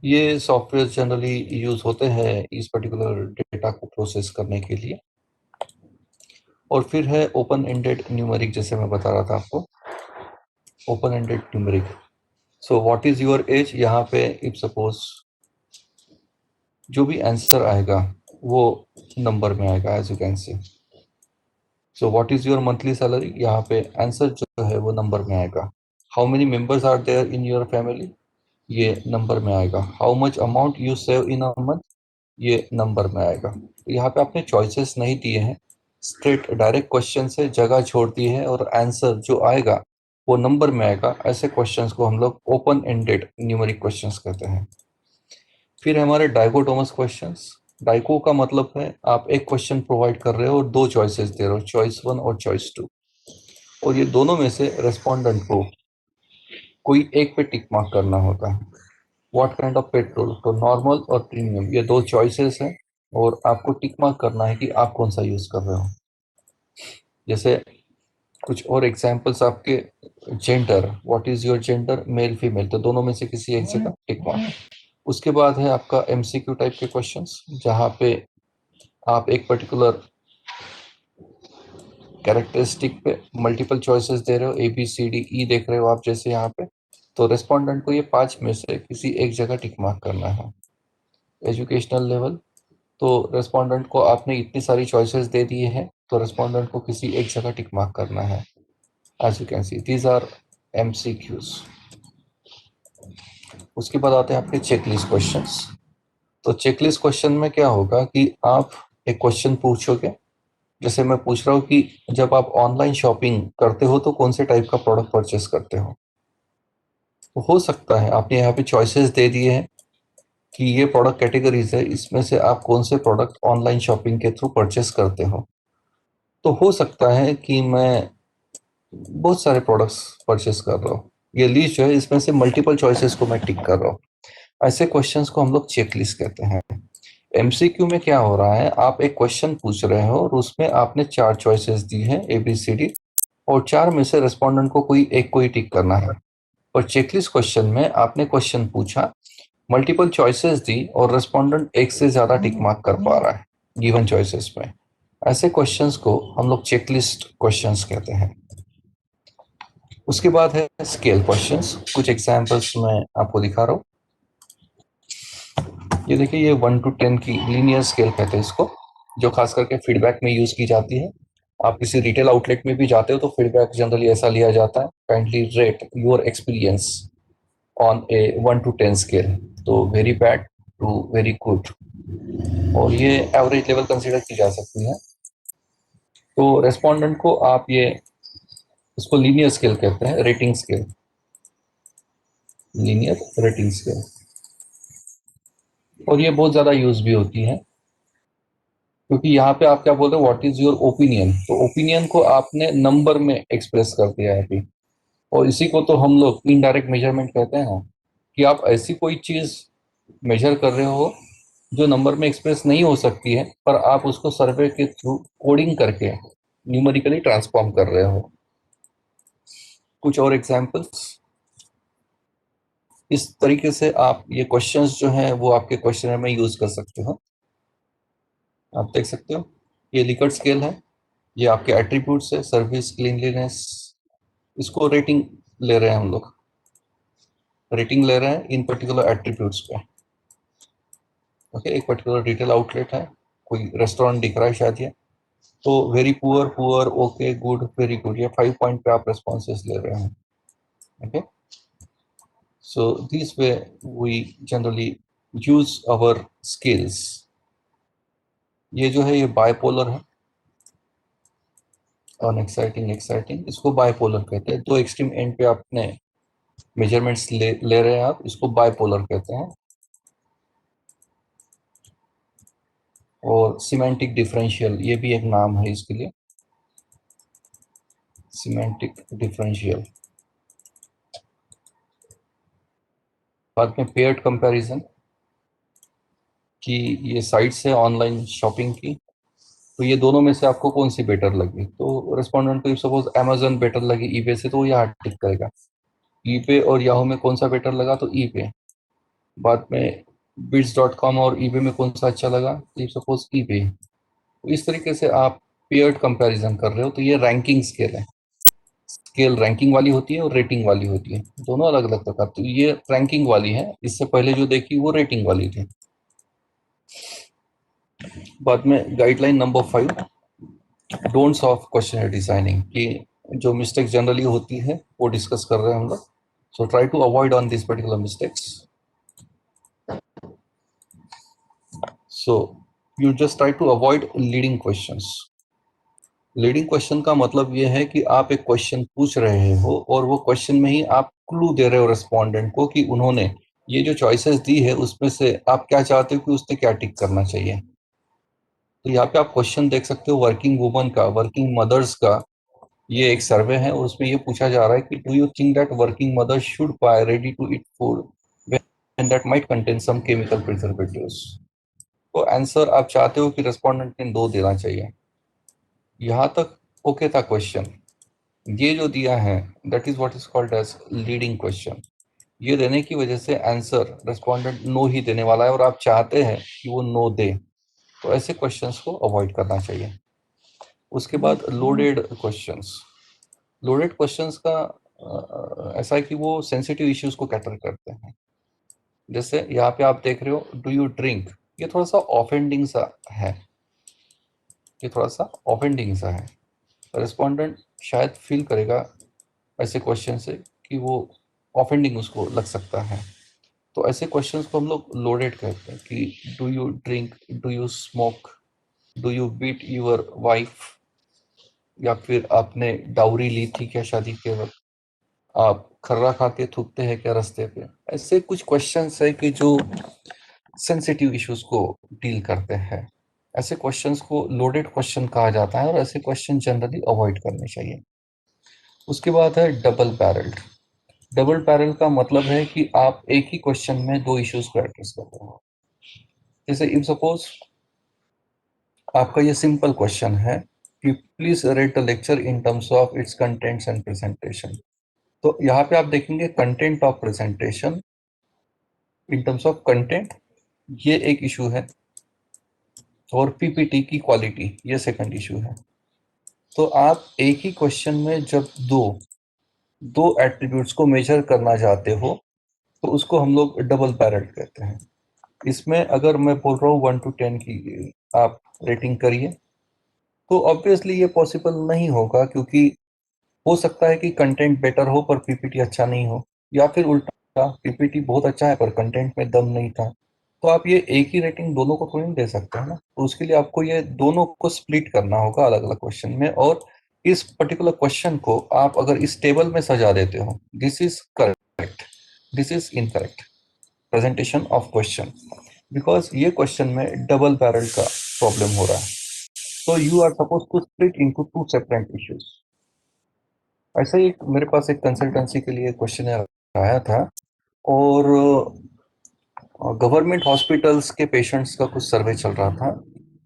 ये सॉफ्टवेयर जनरली यूज होते हैं इस पर्टिकुलर डेटा को प्रोसेस करने के लिए। और फिर है ओपन एंडेड न्यूमेरिक, जैसे मैं बता रहा था आपको, open ended numeric. So what is your age, यहाँ पे इफ सपोज जो भी आंसर आएगा वो नंबर में आएगा, as you can see. So what is your monthly salary, यहाँ पे आंसर जो है वो नंबर में आएगा। How many members are there in your family, ये नंबर में आएगा। How much amount you save in a month, ये नंबर में आएगा। तो यहाँ पे आपने चॉइसेस नहीं दिए हैं, स्ट्रेट डायरेक्ट क्वेश्चन से जगह छोड़ दी है, और आंसर जो आएगा वो नंबर में आएगा। ऐसे क्वेश्चंस को हम लोग ओपन एंडेड न्यूमेरिक क्वेश्चंस कहते हैं। फिर हमारे डाइकोटोमस क्वेश्चंस। डाइको का मतलब है आप एक क्वेश्चन प्रोवाइड कर रहे हो और 2 चॉइसेस दे रहे हो, चॉइस 1 और चॉइस 2, और ये दोनों में से रेस्पोंडेंट को कोई एक पे टिक मार्क करना होता है। व्हाट काइंड ऑफ पेट्रोल, तो नॉर्मल और प्रीमियम, ये 2 चॉइसेस हैं, और आपको टिक मार्क करना है कि आप कौन सा यूज कर रहे हो। जैसे कुछ और एग्जांपल्स आपके, gender, what is your gender, male female, तो दोनों में से किसी एक जगह टिक मार्क। उसके बाद है आपका एमसीक्यू टाइप के क्वेश्चंस, जहां पे आप एक पर्टिकुलर कैरेक्टरिस्टिक पे मल्टीपल चॉइसेस दे रहे हो, A B C D E देख रहे हो आप जैसे यहाँ पे, तो रेस्पोंडेंट को ये 5 में से किसी एक जगह टिक मार्क करना है। एजुकेशनल लेवल, तो रेस्पोंडेंट को आपने इतनी सारी चॉइसेस दे दिए हैं, तो रेस्पोंडेंट को किसी एक जगह टिक मार्क करना है। As you can see these are MCQs. उसके बाद आते हैं आपके चेकलिस्ट क्वेश्चंस। तो चेकलिस्ट क्वेश्चन में क्या होगा कि आप एक क्वेश्चन पूछोगे, जैसे मैं पूछ रहा हूँ कि जब आप ऑनलाइन शॉपिंग करते हो तो कौन से टाइप का प्रोडक्ट परचेस करते हो। तो हो सकता है आपने यहाँ पे चॉइसेस दे दिए हैं कि ये प्रोडक्ट कैटेगरीज है, इसमें से आप कौन से प्रोडक्ट ऑनलाइन शॉपिंग के थ्रू परचेस करते हो। तो हो सकता है कि मैं बहुत सारे प्रोडक्ट्स परचेस कर रहा हूँ, ये लिस्ट जो है इसमें से मल्टीपल चॉइसेस को मैं टिक कर रहा हूँ। ऐसे क्वेश्चंस को हम लोग चेकलिस्ट कहते हैं। एमसीक्यू में क्या हो रहा है, आप एक क्वेश्चन पूछ रहे हो और उसमें आपने 4 चॉइसेस दी है ABCD, और 4 में से रेस्पोंडेंट को कोई एक को ही टिक करना है। और चेकलिस्ट क्वेश्चन में आपने क्वेश्चन पूछा, मल्टीपल चॉइसेस दी और रेस्पोंडेंट एक से ज्यादा टिक मार्क कर पा रहा है गिवन चॉइसेस में। ऐसे क्वेश्चंस को हम लोग चेकलिस्ट क्वेश्चंस कहते हैं। उसके बाद है स्केल क्वेश्चंस। कुछ एग्जांपल्स मैं आपको दिखा रहा हूँ। ये देखिए, ये 1 to 10 की लीनियर स्केल कहते हैं इसको, जो खास करके फीडबैक में यूज की जाती है। आप किसी रिटेल आउटलेट में भी जाते हो तो फीडबैक जनरली ऐसा लिया जाता है, kindly rate your experience on a 1 to 10 scale, तो very bad to very good, और ये एवरेज लेवल कंसीडर की जा सकती है। तो रेस्पोंडेंट को आप ये, इसको लीनियर स्केल कहते हैं, rating scale, linear rating scale, और ये बहुत ज्यादा यूज भी होती है, क्योंकि यहाँ पे आप क्या बोल रहे हो, व्हाट इज योर ओपिनियन, तो ओपिनियन को आपने नंबर में एक्सप्रेस कर दिया है अभी। और इसी को तो हम लोग इनडायरेक्ट मेजरमेंट कहते हैं, कि आप ऐसी कोई चीज मेजर कर रहे हो जो नंबर में एक्सप्रेस नहीं हो सकती है, पर आप उसको सर्वे के थ्रू कोडिंग करके न्यूमेरिकली ट्रांसफॉर्म कर रहे हो। कुछ और एग्जांपल्स, इस तरीके से आप ये क्वेश्चंस जो हैं वो आपके क्वेश्चनर में यूज कर सकते हो। आप देख सकते हो, ये लिकर्ट स्केल है, ये आपके एट्रीब्यूट्स है, सर्विस, क्लीनलीनेस, इसको रेटिंग ले रहे हैं हम लोग, रेटिंग ले रहे हैं इन पर्टिकुलर एट्रीब्यूट्स पे। ओके, एक पर्टिकुलर रिटेल आउटलेट है, कोई रेस्टोरेंट दिख रहा है शायद ये, तो very poor, poor, okay, good, very good, ये 5 पॉइंट पे आप रेस्पॉन्सेस ले रहे हैं। Okay, so this way we generally use our skills. ये जो है ये बायपोलर है, अनएक्साइटिंग, एक्साइटिंग, इसको बायपोलर कहते हैं। दो एक्सट्रीम एंड पे आपने मेजरमेंट्स ले रहे हैं आप, इसको बायपोलर कहते हैं। और सिमेंटिक डिफरेंशियल, ये भी एक नाम है इसके लिए, सिमेंटिक डिफरेंशियल। बाद में पेयर्ड कंपैरिजन, कि ये साइट्स है ऑनलाइन शॉपिंग की, तो ये दोनों में से आपको कौन सी बेटर लगी, तो रेस्पोंडेंट को सपोज अमेजन बेटर लगी ईबे से, तो वो यहाँ टिक करेगा। ईबे और याहू में कौन सा बेटर लगा, तो ईबे। बाद में bids.com और ईबे में कौन सा अच्छा लगा, तो सपोज ईबे। इस तरीके से आप पेयर्ड कंपैरिजन कर रहे हो। तो ये रैंकिंग स्केल है, स्केल रैंकिंग वाली होती है और रेटिंग वाली होती है, दोनों अलग अलग प्रकार। तो ये रैंकिंग वाली है, इससे पहले जो देखी वो रेटिंग वाली थी। बाद में guideline number 5, don'ts of questionnaire designing, कि जो मिस्टेक्स जनरली होती है वो डिस्कस कर रहे हैं हम लोग। So try to avoid on this particular mistakes. So you just try to avoid leading questions. Leading question का मतलब ये है कि आप एक क्वेश्चन पूछ रहे हो और वो क्वेश्चन में ही आप क्लू दे रहे हो रेस्पोंडेंट को कि उन्होंने ये जो चॉइसेस दी है उसमें से आप क्या चाहते हो कि उसने क्या टिक करना चाहिए। तो यहाँ पे आप क्वेश्चन देख सकते हो, वर्किंग वुमन का, वर्किंग मदर्स का ये एक सर्वे है, और उसमें ये पूछा जा रहा है कि do you think that working mothers should buy ready to eat food when that might contain some chemical preservatives. तो आंसर आप चाहते हो कि रेस्पोंडेंट ने 2 देना चाहिए। यहाँ तक ओके था क्वेश्चन, ये जो दिया है that is what is called as leading question. ये देने की वजह से आंसर रेस्पोंडेंट नो ही देने वाला है और आप चाहते हैं कि वो नो दे, तो ऐसे क्वेश्चंस को अवॉइड करना चाहिए। उसके बाद लोडेड क्वेश्चंस। लोडेड क्वेश्चंस का ऐसा है कि वो सेंसिटिव इश्यूज को कैटर करते हैं। जैसे यहाँ पे आप देख रहे हो डू यू ड्रिंक, ये थोड़ा सा ऑफेंडिंग सा है, ये थोड़ा सा ऑफेंडिंग सा है। रिस्पोंडेंट शायद फील करेगा ऐसे क्वेश्चन से कि वो ऑफेंडिंग उसको लग सकता है, तो ऐसे क्वेश्चंस को हम लोग लोडेड कहते हैं कि do you drink, do you smoke, do you beat your wife, या फिर आपने डाउरी ली थी क्या शादी के वक्त, आप खर्रा खा के थूकते हैं क्या रास्ते पे। ऐसे कुछ क्वेश्चंस है कि जो सेंसिटिव इश्यूज को डील करते हैं। ऐसे क्वेश्चंस को लोडेड क्वेश्चन कहा जाता है और ऐसे क्वेश्चन जनरली अवॉइड करने चाहिए। उसके बाद है डबल बैरल्ड। डबल बैरल का मतलब है कि आप एक ही क्वेश्चन में दो इश्यूज को एड्रेस कर रहे हो। जैसे इफ सपोज आपका ये सिंपल क्वेश्चन है कि please rate the lecture in terms of its contents and presentation, तो यहाँ पे आप देखेंगे content of presentation in terms of content, ये एक इशू है, और पीपीटी की क्वालिटी ये सेकंड इशू है। तो आप एक ही क्वेश्चन में जब दो दो एट्रीब्यूट्स को मेजर करना चाहते हो तो उसको हम लोग डबल बैरल्ड कहते हैं। इसमें अगर मैं बोल रहा हूँ 1 to 10 की आप रेटिंग करिए, तो ऑब्वियसली ये पॉसिबल नहीं होगा, क्योंकि हो सकता है कि कंटेंट बेटर हो पर पीपीटी अच्छा नहीं हो, या फिर उल्टा पीपीटी बहुत अच्छा है पर कंटेंट में दम नहीं था। तो आप ये एक ही रेटिंग दोनों को थोड़ी दे सकते हैं ना, तो उसके लिए आपको ये दोनों को स्प्लिट करना होगा अलग अलग क्वेश्चन में। और इस पर्टिकुलर क्वेश्चन को आप अगर इस टेबल में सजा देते हो, this is correct, this is incorrect presentation of question, because ये क्वेश्चन में डबल बैरल का प्रॉब्लम हो रहा है, तो you are suppose to split into two separate issues. ऐसा ही मेरे पास एक कंसल्टेंसी के लिए क्वेश्चन आया था, और गवर्नमेंट हॉस्पिटल्स के पेशेंट्स का कुछ सर्वे चल रहा था,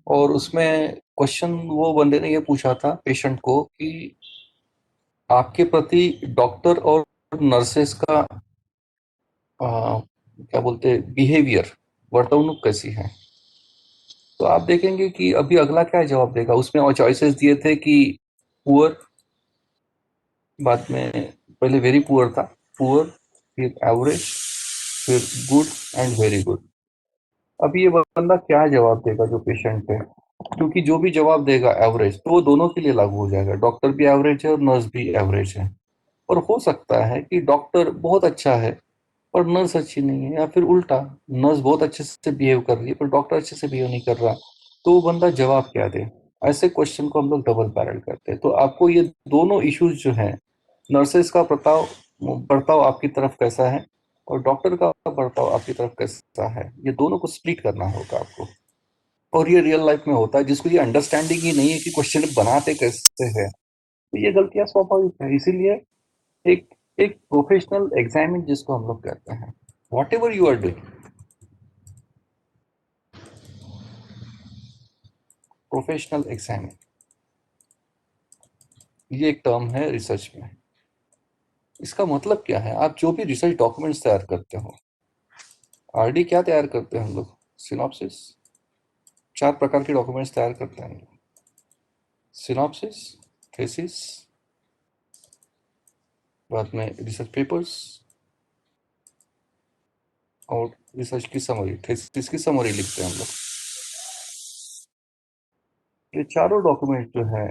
और उसमें क्वेश्चन वो बंदे ने ये पूछा था पेशेंट को कि आपके प्रति डॉक्टर और नर्सेस का क्या बोलते बिहेवियर, वर्तणूक कैसी है। तो आप देखेंगे कि अभी अगला क्या जवाब देगा, उसमें और चॉइसेस दिए थे कि पुअर, बाद में पहले वेरी पुअर था, पुअर, फिर एवरेज, फिर गुड एंड वेरी गुड। अब ये बंदा क्या जवाब देगा जो पेशेंट है, क्योंकि जो भी जवाब देगा एवरेज तो वो दोनों के लिए लागू हो जाएगा, डॉक्टर भी एवरेज है और नर्स भी एवरेज है। और हो सकता है कि डॉक्टर बहुत अच्छा है पर नर्स अच्छी नहीं है, या फिर उल्टा नर्स बहुत अच्छे से बिहेव कर रही है पर डॉक्टर अच्छे से बिहेव नहीं कर रहा, तो वो बंदा जवाब क्या दे। ऐसे क्वेश्चन को हम लोग डबल बैरल करते हैं। तो आपको ये दोनों इश्यूज जो हैं, नर्सेस का बर्ताव आपकी तरफ कैसा है और डॉक्टर का बर्ताव आपकी तरफ कैसा है, ये दोनों को स्प्लिट करना होगा आपको। और ये रियल लाइफ में होता है, जिसको ये अंडरस्टैंडिंग ही नहीं है कि क्वेश्चन बनाते कैसे है, तो ये गलतियां स्वाभाविक है। इसीलिए एक एक प्रोफेशनल एग्जामिन जिसको हम लोग कहते हैं, whatever you are doing, professional examine, ये एक टर्म है रिसर्च में। इसका मतलब क्या है, आप जो भी रिसर्च डॉक्यूमेंट्स तैयार करते हो, आरडी क्या तैयार करते हैं हम लोग, सिनॉप्सिस, 4 प्रकार के डॉक्यूमेंट्स तैयार करते हैं, सिनॉप्सिस, थीसिस, बाद में रिसर्च पेपर्स, और रिसर्च की समरी, थीसिस की समरी लिखते हैं हम लोग। ये चारों डॉक्यूमेंट जो है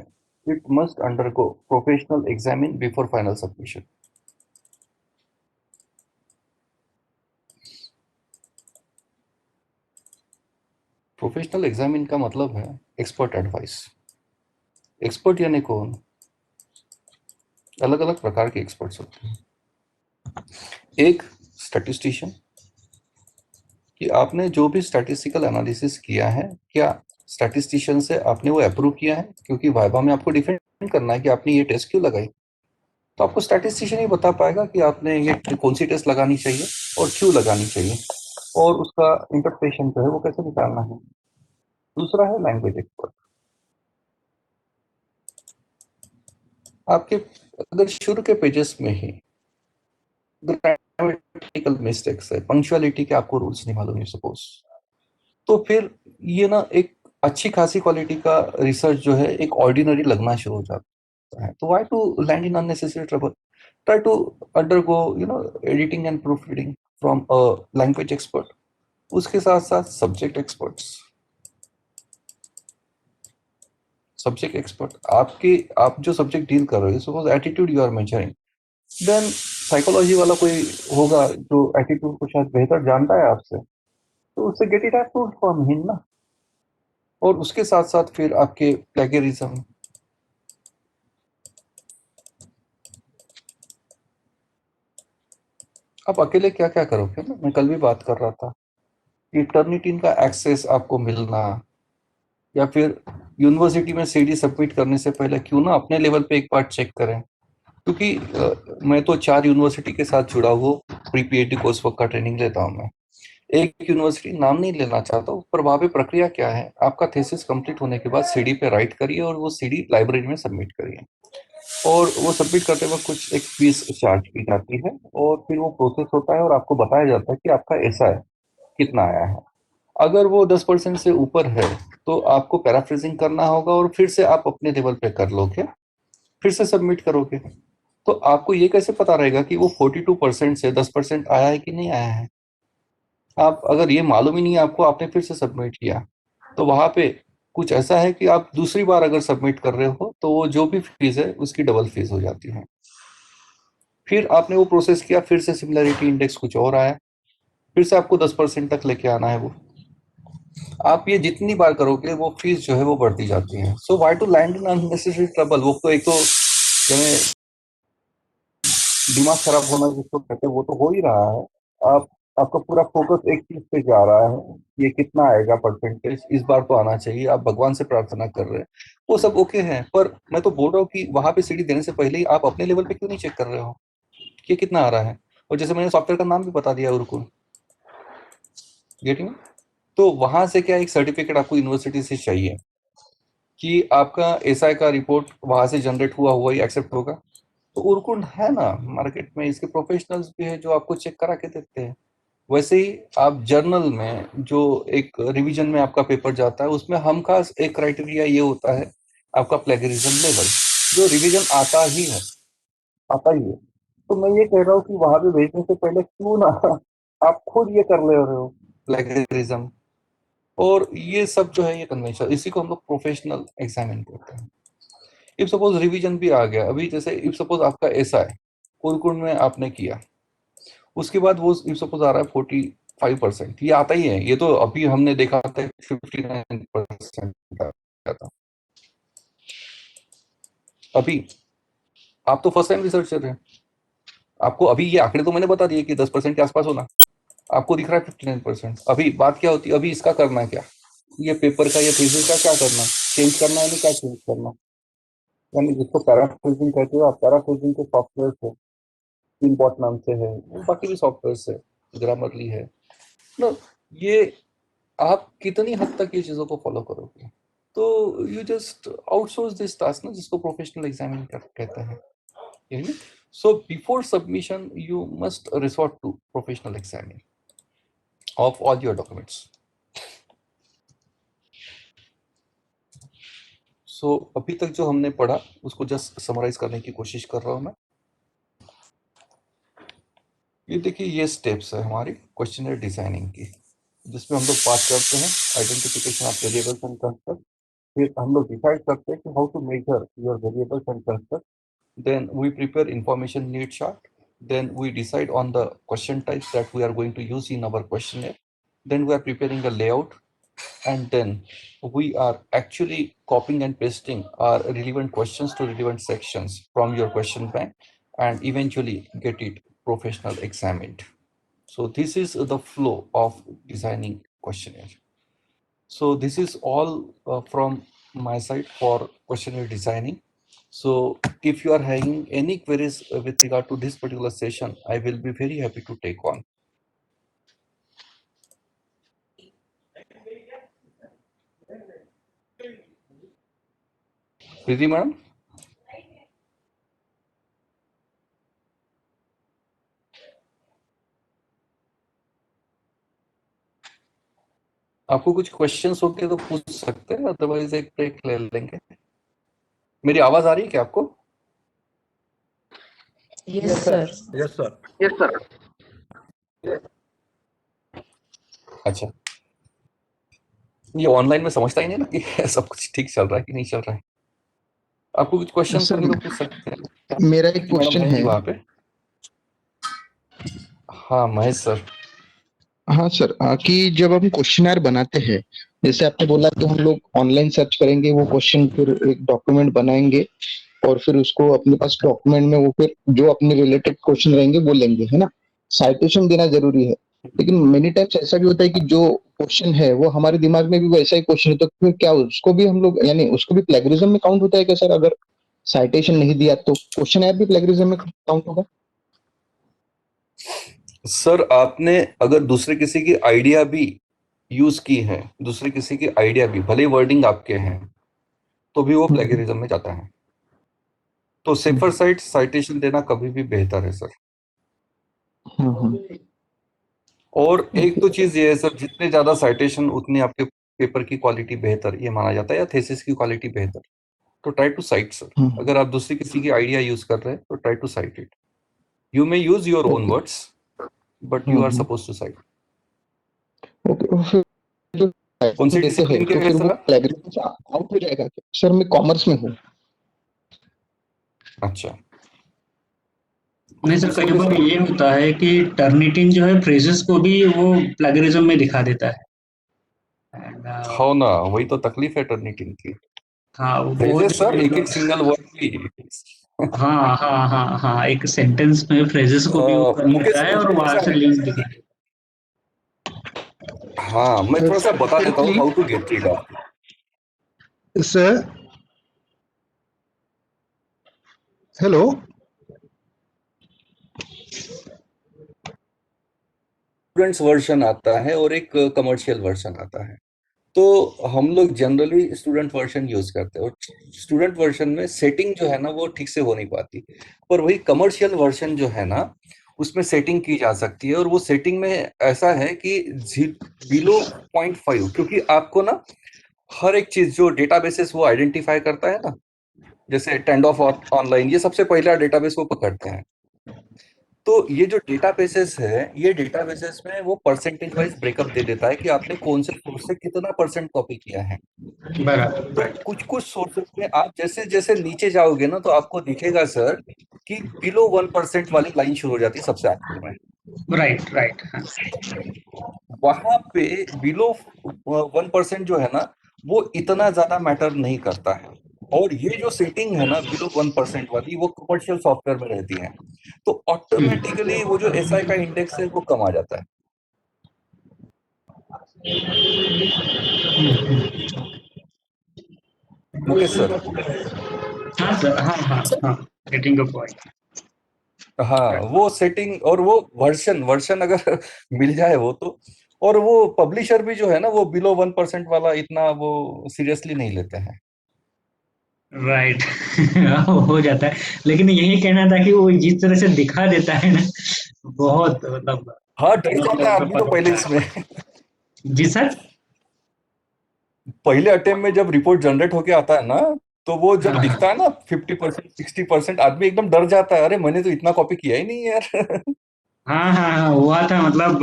it must undergo professional examine before final submission. Professional examine का मतलब है एक्सपर्ट एडवाइस। एक्सपर्ट यानी कौन, अलग अलग प्रकार के एक्सपर्ट्स होते हैं। एक स्टैटिस्टिशियन, कि आपने जो भी स्टैटिस्टिकल एनालिसिस किया है, क्या स्टैटिस्टिशियन से आपने वो अप्रूव किया है, क्योंकि वाइवा में आपको डिफेंड करना है कि आपने ये टेस्ट क्यों लगाई, तो आपको स्टैटिस्टिशियन ही बता पाएगा कि आपने ये कौन सी टेस्ट लगानी चाहिए और क्यों लगानी चाहिए, और उसका इंटरप्रिटेशन जो है वो कैसे निकालना है। दूसरा है लैंग्वेज एक्सपर्ट। आपके अगर शुरू के पेजेस में ही ग्रामेटिकल मिस्टेक्स है, पंक्चुअलिटी के आपको रूल्स नहीं मालूम है सपोज, तो फिर ये ना एक अच्छी खासी क्वालिटी का रिसर्च जो है एक ऑर्डिनरी लगना शुरू हो जाता है. तो why to land in unnecessary trouble? Try to undergo editing and proof reading from a language expert, उसके साथ साथ सब्जेक्ट एक्सपर्ट आप जो सब्जेक्ट डील कर रहे हो, suppose attitude you are measuring, then psychology वाला कोई होगा जो एटीट्यूड को शायद बेहतर जानता है आपसे, तो उससे get it approved from him ना. और उसके साथ साथ फिर आपके प्लेगरिज्म, आप अकेले क्या क्या करोगे ना. मैं कल भी बात कर रहा था कि टर्निटिन का एक्सेस आपको मिलना, या फिर यूनिवर्सिटी में सीडी सबमिट करने से पहले क्यों ना अपने लेवल पे एक बार चेक करें. क्योंकि मैं तो 4 यूनिवर्सिटी के साथ जुड़ा हुआ, प्री पीएचडी कोर्स वर्क का ट्रेनिंग लेता हूँ मैं. एक यूनिवर्सिटी नाम नहीं लेना चाहता हूँ, पर वहाँ पे प्रक्रिया क्या है, आपका थीसिस कंप्लीट होने के बाद सीडी पे राइट करिए और वो सीडी लाइब्रेरी में सबमिट करिए, और वो सबमिट करते वक्त कुछ एक फीस चार्ज की जाती है, और फिर वो प्रोसेस होता है और आपको बताया जाता है कि आपका ऐसा है कितना आया है. अगर वो 10% से ऊपर है तो आपको पैराफ्रेजिंग करना होगा और फिर से आप अपने लेवल पे कर लोगे, फिर से सबमिट करोगे. तो आपको ये कैसे पता रहेगा कि वो 42% से 10% आया है कि नहीं आया है? आप अगर ये मालूम ही नहीं है आपको, आपने फिर से सबमिट किया, तो वहां पे कुछ ऐसा है कि आप दूसरी बार अगर सबमिट कर रहे हो तो वो जो भी फीस है उसकी डबल फीस हो जाती है. फिर आपने वो प्रोसेस किया, फिर से सिमिलरिटी इंडेक्स कुछ और आया, फिर से आपको 10% तक लेके आना है. वो आप ये जितनी बार करोगे वो फीस जो है वो बढ़ती जाती है. So why to land in unnecessary trouble? वो तो एक तो यानी दिमाग खराब होना जिसको कहते हैं वो तो हो ही रहा है. आप आपका पूरा फोकस एक चीज पे जा रहा है, ये कितना आएगा परसेंटेज, इस बार तो आना चाहिए, आप भगवान से प्रार्थना कर रहे हैं, वो सब ओके है. पर मैं तो बोल रहा हूँ कि वहां पे सीडी देने से पहले ही आप अपने लेवल पे क्यों नहीं चेक कर रहे हो कि कितना आ रहा है. और जैसे मैंने सॉफ्टवेयर का नाम भी बता दिया उनको, गेटिंग. तो वहां से क्या एक सर्टिफिकेट आपको यूनिवर्सिटी से चाहिए कि आपका एसआई का रिपोर्ट वहां से जनरेट हुआ हुआ ही एक्सेप्ट होगा. तो उरकुंड है ना मार्केट में, इसके प्रोफेशनल्स भी है जो आपको चेक करा के देते हैं. वैसे ही आप जर्नल में जो एक रिवीजन में आपका पेपर जाता है उसमें हम खास एक क्राइटेरिया ये होता है आपका प्लेगरिज्म लेवल, जो रिवीजन आता ही है. तो मैं ये कह रहा हूँ कि वहां पे भेजने से पहले क्यों ना आप खुद ये कर ले रहे हो प्लेगरिज्म. और ये सब जो है ये कन्वेंशन, इसी को हम लोग प्रोफेशनल एग्जामिन करते हैं. इफ सपोज रिवीजन भी आ गया, अभी जैसे इफ सपोज आपका ऐसा है कुरकुंड में आपने किया, उसके बाद वो इफ सपोज आ रहा है 45%, ये आता ही है. ये तो अभी हमने देखा था 59% था. अभी आप तो फर्स्ट टाइम रिसर्चर हैं, आपको अभी ये आंकड़े तो मैंने बता दिए कि 10% के आसपास होना, आपको दिख रहा है 59%. अभी बात क्या होती है, अभी इसका करना क्या, ये पेपर का या थीसिस का क्या करना, चेंज करना है नहीं क्या चेंज करना. यानी जिसको पैराफ्रेजिंग कहते हो आप, पैराफ्रेजिंग के सॉफ्टवेयर है, इनबॉट नाम से है, बाकी भी सॉफ्टवेयर है, ग्रामरली है ना. ये आप कितनी हद तक ये चीजों को फॉलो करोगे. तो you just outsource this task ना, जिसको प्रोफेशनल एग्जामिनिंग कहते हैं. यही. So before submission you must resort to professional examining of all your documents. So अभी तक जो हमने पढ़ा उसको जस्ट समराइज करने की कोशिश कर रहा हूं मैं. ये देखिए, ये स्टेप्स है हमारी क्वेश्चनर डिजाइनिंग की, जिसमें हम लोग बात करते हैं identification of variables and construct. फिर हम लोग डिसाइड करते हैं कि how to measure your variables and construct. Then we prepare information need chart. Then we decide on the question types that we are going to use in our questionnaire. Then we are preparing a layout, and then we are actually copying and pasting our relevant questions to relevant sections from your question bank, and eventually get it professional examined. So this is the flow of designing questionnaire. So this is all from my side for questionnaire designing. So if you are having any queries with regard to this particular session, I will be very happy to take on. Priti madam? आपको कुछ questions होंगे तो पूछ सकते हैं, otherwise एक break ले लेंगे। मेरी आवाज आ रही है क्या आपको? Yes sir. Yes, sir. Yes sir. अच्छा, ये ऑनलाइन में समझता ही नहीं ना कि सब कुछ ठीक चल रहा है कि नहीं चल रहा है। आपको कुछ क्वेश्चंस सर होंगे तो पूछ सकते हैं। मेरा एक मैडम क्वेश्चन है जी है। वहाँ पे। हाँ महेश सर। हाँ सर, कि जब हम क्वेश्चनर बनाते हैं, जैसे आपने बोला कि हम लोग ऑनलाइन सर्च करेंगे वो क्वेश्चन, फिर एक डॉक्यूमेंट बनाएंगे और फिर उसको अपने पास डॉक्यूमेंट में वो फिर जो अपने रिलेटेड क्वेश्चन रहेंगे वो लेंगे, है ना। साइटेशन देना जरूरी है, लेकिन मेनी टाइम्स ऐसा भी होता है कि जो क्वेश्चन है वो हमारे दिमाग में भी वैसा ही क्वेश्चन है, तो फिर क्या उसको भी हम लोग, यानी उसको भी प्लेगरिज्म में काउंट होता है क्या सर? अगर साइटेशन नहीं दिया तो क्वेश्चन भी प्लेगरिज्म में काउंट होगा? सर आपने अगर दूसरे किसी की आइडिया भी यूज की है, दूसरे किसी की आइडिया भी, भले वर्डिंग आपके हैं, तो भी वो प्लेगरिज्म में जाता है। तो सेफर साइड साइटेशन देना कभी भी बेहतर है सर। और एक तो चीज ये है सर, जितने ज्यादा साइटेशन उतनी आपके पेपर की क्वालिटी बेहतर ये माना जाता है, या थेसिस की क्वालिटी बेहतर। तो ट्राई टू साइट सर। अगर आप दूसरी किसी की आइडिया यूज कर रहे हैं तो try to cite it. You may use your own words but you are suppose to cite. Okay, जो कौन सी देते हैं डिसिप्लिन के तो हैं फिर वो सर आप? प्लेगरिज्म आउट हो जाएगा क्या? सर मैं कॉमर्स में हूँ। अच्छा, नहीं सर, किस कई वजह बार से? ये होता है कि टर्निटिन जो है फ्रेजेस को भी वो प्लगरिज्म में दिखा देता है। And, हो ना, वही तो तकलीफ है टर्निटिंग की। हाँ वो बहुत फ्रेजेस सर, एक एक सिंगल वर्ड की। हाँ हाँ हाँ हाँ, एक सेंटेंस में फ्रेजेस को भी वो कर मुकेश लेता है सर और उसमें वहां ऐसा से है। लिंक दिखा देता हाँ, मैं थोड़ा सा बता देता हूँ how to get rid of. Sir, hello. Students version आता है और एक कमर्शियल वर्जन आता है। तो हम लोग जनरली स्टूडेंट वर्जन यूज करते हैं, और स्टूडेंट वर्जन में सेटिंग जो है ना वो ठीक से हो नहीं पाती। पर वही कमर्शियल वर्जन जो है ना, उसमें सेटिंग की जा सकती है। और वो सेटिंग में ऐसा है कि बिलो 0.5, क्योंकि आपको ना हर एक चीज जो डेटाबेसेस वो आइडेंटिफाई करता है ना, जैसे टेंड ऑफ ऑनलाइन, ये सबसे पहला डेटाबेस वो पकड़ते हैं। तो ये जो डेटाबेसेस है, ये डेटाबेसेस में वो परसेंटेज वाइज ब्रेकअप दे देता है कि आपने कौन से सोर्स से कितना परसेंट कॉपी किया है। है। बराबर, तो कुछ कुछ सोर्सेस में आप जैसे जैसे नीचे जाओगे ना, तो आपको दिखेगा सर कि बिलो 1% वाली लाइन शुरू हो जाती है सबसे आखिर में। राइट राइट, हाँ वहां पे बिलो 1% जो है ना, वो इतना ज्यादा मैटर नहीं करता है। और ये जो सेटिंग है ना बिलो 1% वाली, वो कमर्शियल सॉफ्टवेयर में रहती है। तो ऑटोमेटिकली वो जो एसआई का इंडेक्स है वो कम आ जाता है। मुकेश सर। हाँ सर, हाँ हाँ हाँ, गेटिंग द पॉइंट। हाँ, वो सेटिंग और वो वर्जन वर्जन अगर मिल जाए वो तो। और वो पब्लिशर भी जो है ना, वो बिलो 1% वाला इतना वो सीरियसली नहीं लेते हैं। राइट हो जाता है, लेकिन यही कहना था कि वो जिस तरह से दिखा देता है ना, बहुत मतलब हाँ, डर जाता है मतलब आदमी तो पहले इसमें। जी सर। पहले अटेम्प्ट में जब रिपोर्ट जनरेट होके आता है ना, तो वो जब हाँ दिखता है ना 50% 60%, आदमी एकदम डर जाता है, अरे मैंने तो इतना कॉपी किया ही नहीं यार। हाँ हाँ हाँ, हुआ था मतलब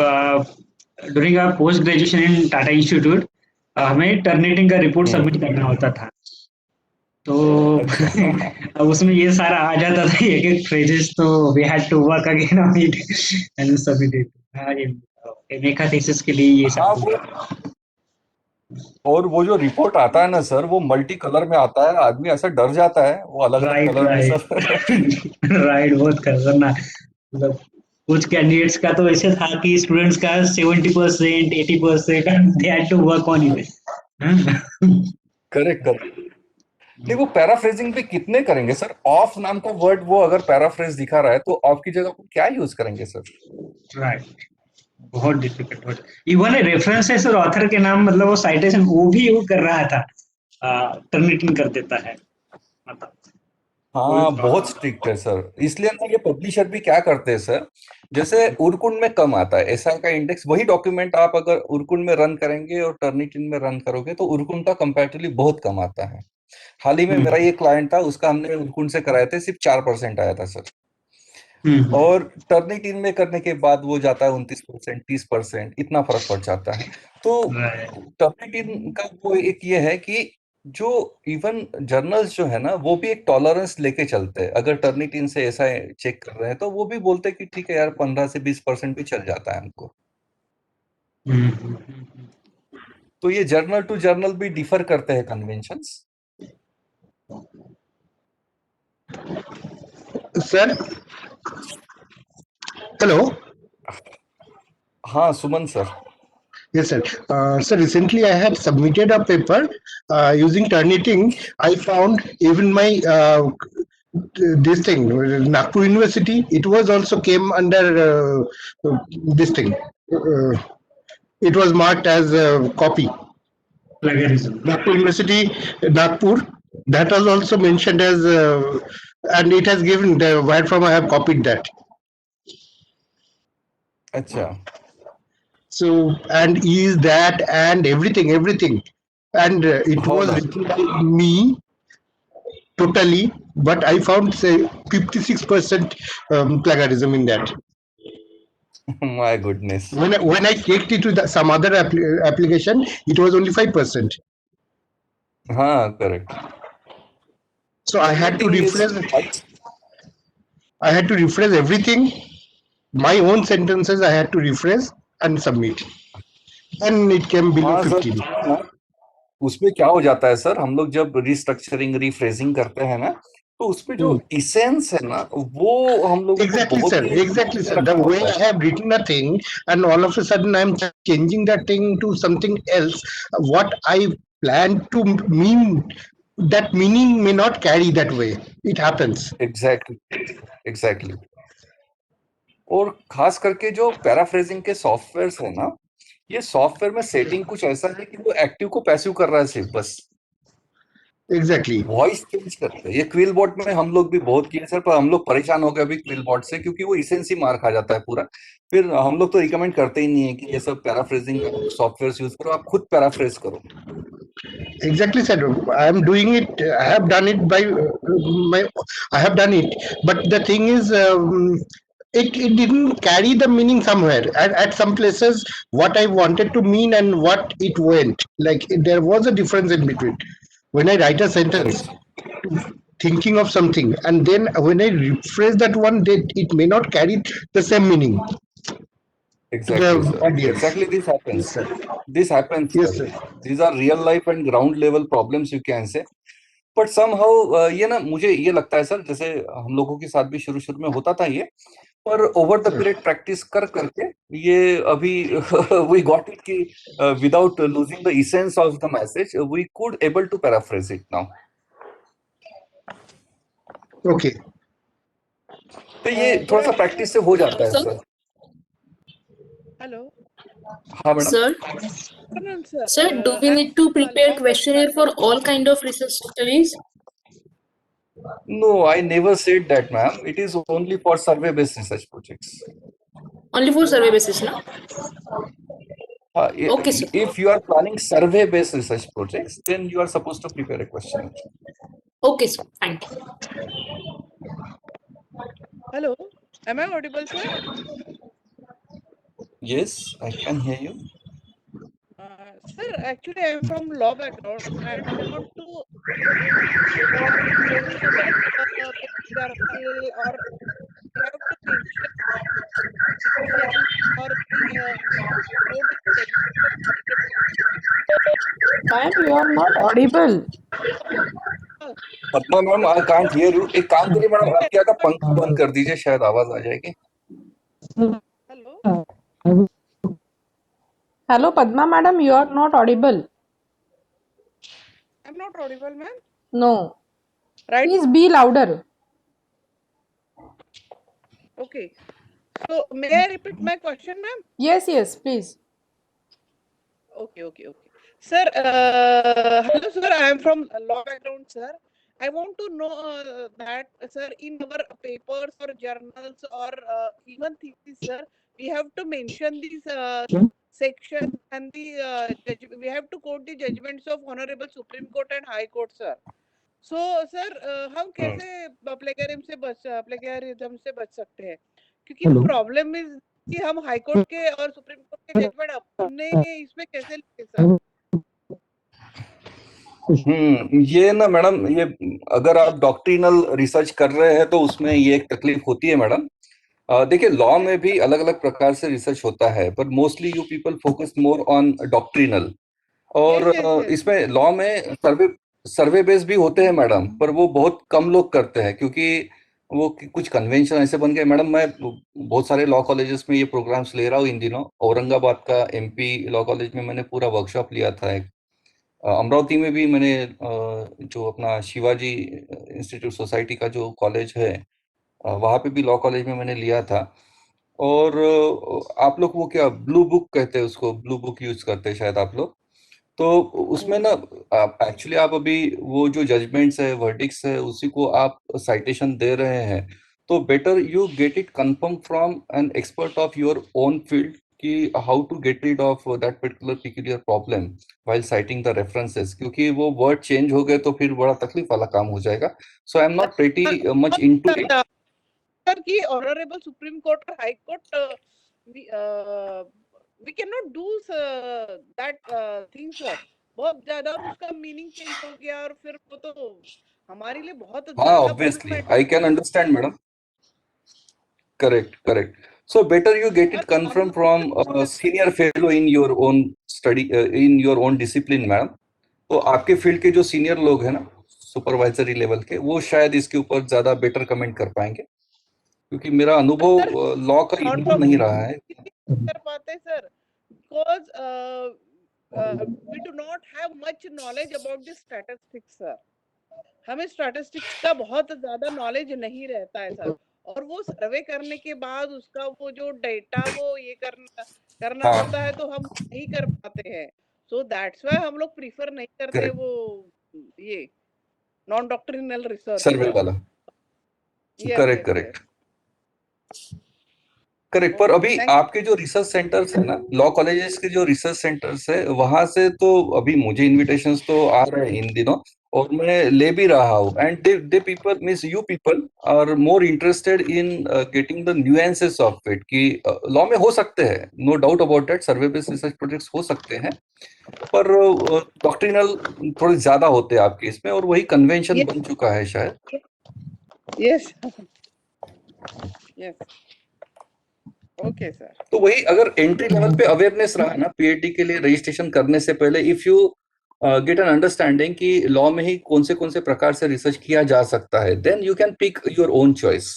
during our post graduation in Tata institute हमें टर्निटिंग का रिपोर्ट सबमिट करना होता था। तो अच्छा। अब उसमें ये सारा आ जाता था, एक एक फ्रेजेस, तो we had to work again on it and submit. हाँ ये एमए थीसिस के लिए ये हाँ, सब। वो और वो जो रिपोर्ट आता है ना सर, वो मल्टी कलर में आता है, आदमी ऐसा डर जाता है, वो अलग अलग राइट कलर में राइट सब। राइट, बहुत खतरनाक। मतलब कुछ कैंडिडेट्स का तो ऐसे था कि स्टूडेंट्स का 70% 80% they had to work on it. Correct correct. नहीं, वो पैराफ्रेजिंग भी कितने करेंगे सर? ऑफ नाम का वर्ड वो अगर पैराफ्रेज दिखा रहा है, तो ऑफ की जगह वो क्या यूज करेंगे सर? राइट, बहुत डिफिकल्ट हो जाता। इवन रेफरेंसेस और ऑथर के नाम, मतलब वो साइटेशन वो भी वो कर रहा था, टर्निटिंग कर देता है मतलब। हाँ बहुत स्ट्रिक्ट है सर, इसलिए ना ये पब्लिशर भी क्या करते हैं सर, जैसे उरकुंड में कम आता है एसआई का इंडेक्स, वही डॉक्यूमेंट आप अगर उरकुंड में रन करेंगे और टर्निटिन में रन करोगे तो उरकुंड का कंपैरेटिवली बहुत कम आता है। हाल ही में मेरा ये क्लाइंट था, उसका हमने उरकुंड से कराए थे, सिर्फ 4% आया था सर। और टर्निटिन में करने के बाद वो जाता है 29%, 30%, इतना फर्क पड़ जाता है। तो टर्निटिन का वो एक ये है कि जो इवन जर्नल्स जो है ना वो भी एक टॉलरेंस लेके चलते हैं। अगर टर्निटिन से ऐसा चेक कर रहे हैं तो वो भी बोलते हैं कि ठीक है यार 15 से 20% भी चल जाता है हमको। तो ये जर्नल टू जर्नल भी डिफर करते हैं कन्वेंशंस। Sir, hello. हाँ सुमन sir. Yes, sir. Sir, recently I had submitted a paper using Turnitin. I found even my this thing, Nagpur University, it was also came under this thing. It was marked as copy. Plagiarism. Nagpur University, Nagpur, that was also mentioned as, and it has given the where from I have copied that. अच्छा, So, and is that and everything, and it हो was ना। written by me totally, but I found say 56% plagiarism in that. My goodness. When I checked it with some other application, it was only 5%. हाँ correct. So I had to Everything is refresh. I had to refresh everything. My own sentences I had to refresh and submit, and it came below हाँ sir 15. ना, उसमें क्या हो जाता है sir, हम लोग जब रिस्ट्रक्चरिंग रिफ्रेजिंग करते हैं ना तो उसमें जो इसेंस है ना वो हम लोगों को Exactly, बहुत sir. He Exactly, sir. The रखना way होता I है। have written a thing, and all of a sudden I'm changing that thing to something else. What I planned to mean, that meaning may not carry that way. It happens. Exactly exactly. और खास करके जो paraphrasing के softwares है ना, ये software में setting कुछ ऐसा है कि वो एक्टिव को पैसिव कर रहा है सिर्फ बस, Exactly. वॉइस चेंज करते हैं। ये क्विलबॉट में हम लोग भी बहुत किए सर, पर हम लोग परेशान हो गए अभी क्विलबॉट से, क्योंकि वो इसेंसी मार खा जाता है पूरा। फिर हम लोग तो रिकमेंड करते ही नहीं है कि ये सब पैराफ्रेजिंग सॉफ्टवेयर यूज करो, आप खुद पैराफ्रेज करो। Exactly, sir. I am doing it. I have done it by my. I have done it, but the thing is, it didn't carry the meaning somewhere. At some places, what I wanted to mean and what it went, like there was a difference in between. When I write a sentence, thinking of something, and then when I rephrase that one, it may not carry the same meaning to Exactly, the sir. audience. Exactly, this happens. Yes, sir. This happens, Yes, sir. sir. These are real life and ground level problems, you can say. But somehow ये ना मुझे ये लगता है sir, जैसे हम लोगों के साथ भी शुरू शुरू में होता था ये, पर ओवर द पीरियड प्रैक्टिस कर करके ये अभी वी गॉट इट कि without losing the essence of the message we could able to paraphrase it now. Okay. तो ये थोड़ा सा प्रैक्टिस से हो जाता है सर। Hello. हाँ madam. Sir, Afternoon, sir. sir, do we need to prepare questionnaire for all kind of research studies? No, I never said that, ma'am. It is only for survey-based research projects. Only for survey basis, no? Okay, sir. If you are planning survey-based research projects, then you are supposed to prepare a questionnaire. Okay, sir. Thank you. Hello. Am I audible, sir? Yes, I can hear you. Sir, actually, I am from law background and I want to so that journal or we have to mention or Ma'am, you are not audible. Padma ma'am, I can't hear you. एक काम करिए madam, आप क्या का पंखा बंद कर दीजिए, शायद आवाज आ जाएगी। Hello. Hello, Padma madam, you are not audible. I'm not audible, ma'am. No. Right. Please be louder. Okay. So may I repeat my question, ma'am? Yes, yes, please. Okay. Sir, hello, sir. I am from law background, sir. I want to know that, sir, in our papers or journals or even thesis, sir, we have to mention these sections and the we have to quote the judgments of Honorable Supreme Court and High Court, sir. So, sir, हम कैसे plagiarism से बच सकते हैं? क्योंकि problem is कि हम high court के और सुप्रीम कोर्ट के जजमेंट अपने इसमें कैसे लिखे, सर? ये ना मैडम, ये अगर आप डॉक्ट्रिनल रिसर्च कर रहे हैं तो उसमें ये एक तकलीफ होती है मैडम। देखिए, लॉ में भी अलग अलग प्रकार से रिसर्च होता है, पर mostly you people focus more on doctrinal. और इसमें लॉ में सर्वे बेस भी होते हैं मैडम, पर वो बहुत कम लोग करते हैं क्योंकि वो कुछ कन्वेंशन ऐसे बन गए मैडम। मैं बहुत सारे लॉ कॉलेजेस में ये प्रोग्राम्स ले रहा हूँ इन दिनों। औरंगाबाद का एमपी लॉ कॉलेज में मैंने पूरा वर्कशॉप लिया था एक। अमरावती में भी मैंने जो अपना शिवाजी इंस्टीट्यूट सोसाइटी का जो कॉलेज है, वहाँ पे भी लॉ कॉलेज में मैंने लिया था। और आप लोग वो क्या ब्लू बुक कहते हैं उसको, ब्लू बुक यूज करते हैं शायद आप लोग। तो उसमें ना एक्चुअली आप अभी वो जो जजमेंट्स है, वर्डिक्स है, उसी को आप साइटेशन दे रहे हैं, तो better you get it confirm from an expert of your own field कि how to get rid of that particular peculiar problem while citing the references, क्योंकि वो वर्ड चेंज हो गए तो फिर बड़ा तकलीफ वाला काम हो जाएगा। So I am not pretty much into it. Sir कि ऑनरेबल सुप्रीम कोर्ट और high court we cannot do that thing, sir. बहुत ज्यादा उसका मीनिंग चेंज हो गया और फिर वो तो हमारे लिए बहुत हाँ, ज्यादा obviously I can understand madam. Correct, correct. So better you get it confirmed from a senior fellow in your own study, in your own discipline, madam. तो आपके फील्ड के जो सीनियर लोग हैं ना, सुपरवाइजरी लेवल के, वो शायद इसके ऊपर ज्यादा बेटर कमेंट कर पाएंगे, क्योंकि मेरा अनुभव लॉ का इतना नहीं रहा है। कर पाते sir, because we do not have much knowledge about the statistics, sir. हमें स्टैटिस्टिक्स का बहुत ज्यादा नॉलेज नहीं रहता है सर, और वो सर्वे करने के बाद उसका वो जो डेटा वो ये करना होता है तो हम नहीं कर पाते हैं। सो दैट्स व्हाई हम लोग प्रीफर नहीं करते वो ये नॉन डॉक्ट्रिनल रिसर्च सर्वे वाला। Correct, correct, correct. पर अभी आपके जो रिसर्च सेंटर्स है ना, लॉ कॉलेजेस के जो रिसर्च सेंटर्स है, वहां से तो अभी मुझे इनविटेशंस तो आ रहे हैं इन दिनों, और मैं ले भी रहा हूँ। And they people means you people are more interested in getting the nuances of it, कि लॉ में हो सकते हैं, no doubt about that, survey based research projects हो सकते हैं, पर डॉक्ट्रिनल थोड़े ज्यादा होते हैं आपके इसमें, और वही कन्वेंशन बन चुका है शायद। Yes, yes, okay sir. तो वही अगर एंट्री लेवल पे अवेयरनेस रहा ना पीएचडी के लिए रजिस्ट्रेशन करने से पहले, if you get an understanding कि लॉ में ही कौन से प्रकार से रिसर्च किया जा सकता है, then you can pick your own choice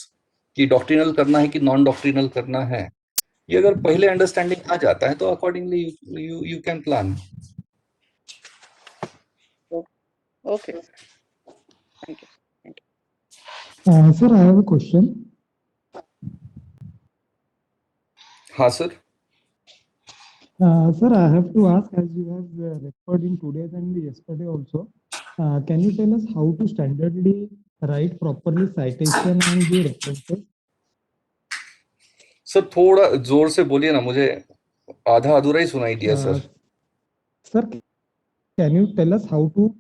कि डॉक्ट्रिनल करना है कि नॉन डॉक्ट्रिनल करना है। ये अगर पहले अंडरस्टैंडिंग आ जाता है तो accordingly you can plan. Okay, thank you. Sir, I have a question. हाँ sir. Sir, I have to ask, as you have referred in today's and yesterday also, can you tell us how to standardly write properly citation and the references? Sir थोड़ा जोर से बोलिए ना, मुझे आधा अधूरा ही सुनाई दिया sir. Sir, can you tell us how to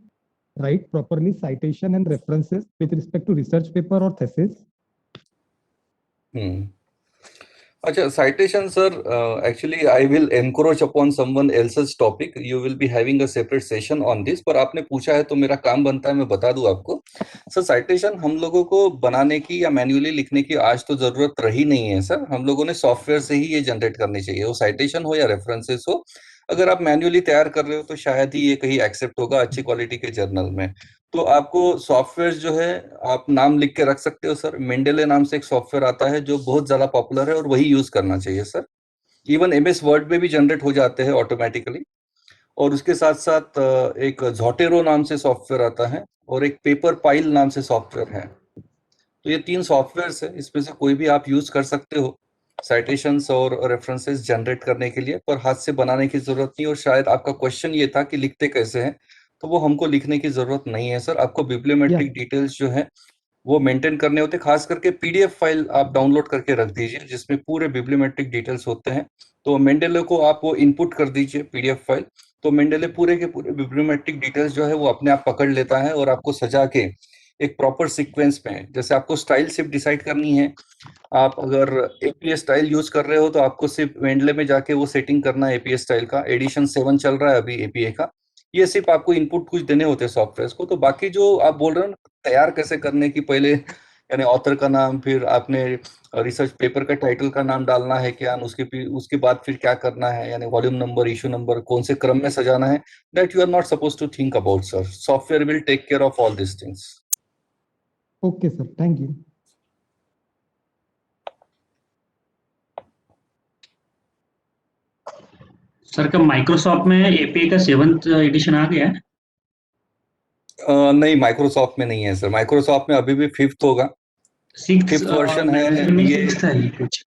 write properly citation and references with respect to research paper or thesis? अच्छा, citation sir, actually I will encroach upon someone else's topic. You will be having a separate session on this, पर आपने पूछा है तो मेरा काम बनता है मैं बता दूं आपको। सर citation हम लोगों को बनाने की या मैन्युअली लिखने की आज तो जरूरत रही नहीं है सर, हम लोगों ने सॉफ्टवेयर से ही ये जनरेट करनी चाहिए, वो citation हो या रेफरेंसेस हो। अगर आप मैन्युअली तैयार कर रहे हो तो शायद ही ये कहीं एक्सेप्ट होगा अच्छी क्वालिटी के जर्नल में। तो आपको सॉफ्टवेयर जो है आप नाम लिख के रख सकते हो सर, मेंडेले नाम से एक सॉफ्टवेयर आता है जो बहुत ज्यादा पॉपुलर है और वही यूज करना चाहिए सर। इवन एमएस वर्ड में भी जनरेट हो जाते हैं ऑटोमेटिकली। और उसके साथ साथ एक झोटेरो नाम से सॉफ्टवेयर आता है और एक पेपर पाइल नाम से सॉफ्टवेयर है। तो ये 3 सॉफ्टवेयर है, इसमें से कोई भी आप यूज कर सकते हो साइटेशंस और रेफरेंसेस जनरेट करने के लिए, पर हाथ से बनाने की जरूरत नहीं। और शायद आपका क्वेश्चन ये था कि लिखते कैसे हैं, तो वो हमको लिखने की जरूरत नहीं है सर। आपको बिब्लियोमेट्रिक डिटेल्स जो है वो मेंटेन करने होते, खास करके पीडीएफ फाइल आप डाउनलोड करके रख दीजिए जिसमें पूरे बिब्लियोमेट्रिक डिटेल्स होते हैं। तो मेंडेले को आप वो इनपुट कर दीजिए पीडीएफ फाइल, तो मेंडेले पूरे के पूरे बिब्लियोमेट्रिक डिटेल्स जो है वो अपने आप पकड़ लेता है और आपको सजा के एक प्रॉपर सीक्वेंस में, जैसे आपको स्टाइल सिर्फ डिसाइड करनी है, आप अगर एपीए स्टाइल यूज कर रहे हो तो आपको सिर्फ मेंडले में जाके वो सेटिंग करना है एपीए स्टाइल का। एडिशन 7 चल रहा है अभी एपीए का, ये सिर्फ आपको इनपुट कुछ देने होते हैं सॉफ्टवेयर को। तो बाकी जो आप बोल रहे हो ना तैयार कैसे करने की, पहले यानी ऑथर का नाम, फिर आपने रिसर्च पेपर का टाइटल का नाम डालना है क्या, उसके बाद फिर क्या करना है, यानी वॉल्यूम नंबर, इशू नंबर, कौन से क्रम में सजाना है, that you are not suppose to think about sir. Software will take care of all this things. Okay, sir. Thank you. Sir का माइक्रोसॉफ्ट में एपीए का 7th एडिशन आ गया है? नहीं, माइक्रोसॉफ्ट में नहीं है सर। माइक्रोसॉफ्ट में अभी भी 5th होगा, 5th वर्जन है ये। 6th है ये कुछ।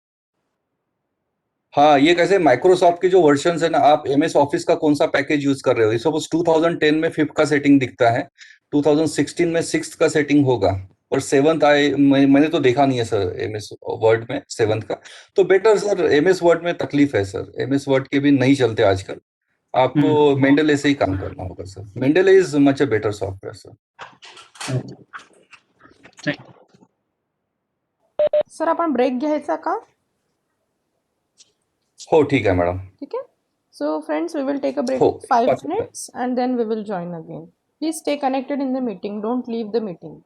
हाँ, ये कैसे माइक्रोसॉफ्ट के जो वर्जन है ना, आप एमएस ऑफिस का कौन सा पैकेज यूज कर रहे हो, सपोज 2010 में 5th का सेटिंग दिखता है, 2016 में 6th का सेटिंग होगा, और 7th मैंने तो देखा नहीं है सर एमएस वर्ड में 7th का। तो बेटर सर एमएस वर्ड में तकलीफ है सर, एमएस वर्ड के भी नहीं चलते आजकल, आपको मेंडेले से ही काम करना होगा sir. Mendeley is much a better software sir. Sir आपण ब्रेक घ्यायचा का? हो ठीक है मैडम। ठीक है. So friends, we will take a break हो, of 5 पाच minute. minutes and then we will join again. Please stay connected in the meeting. Don't leave the meeting.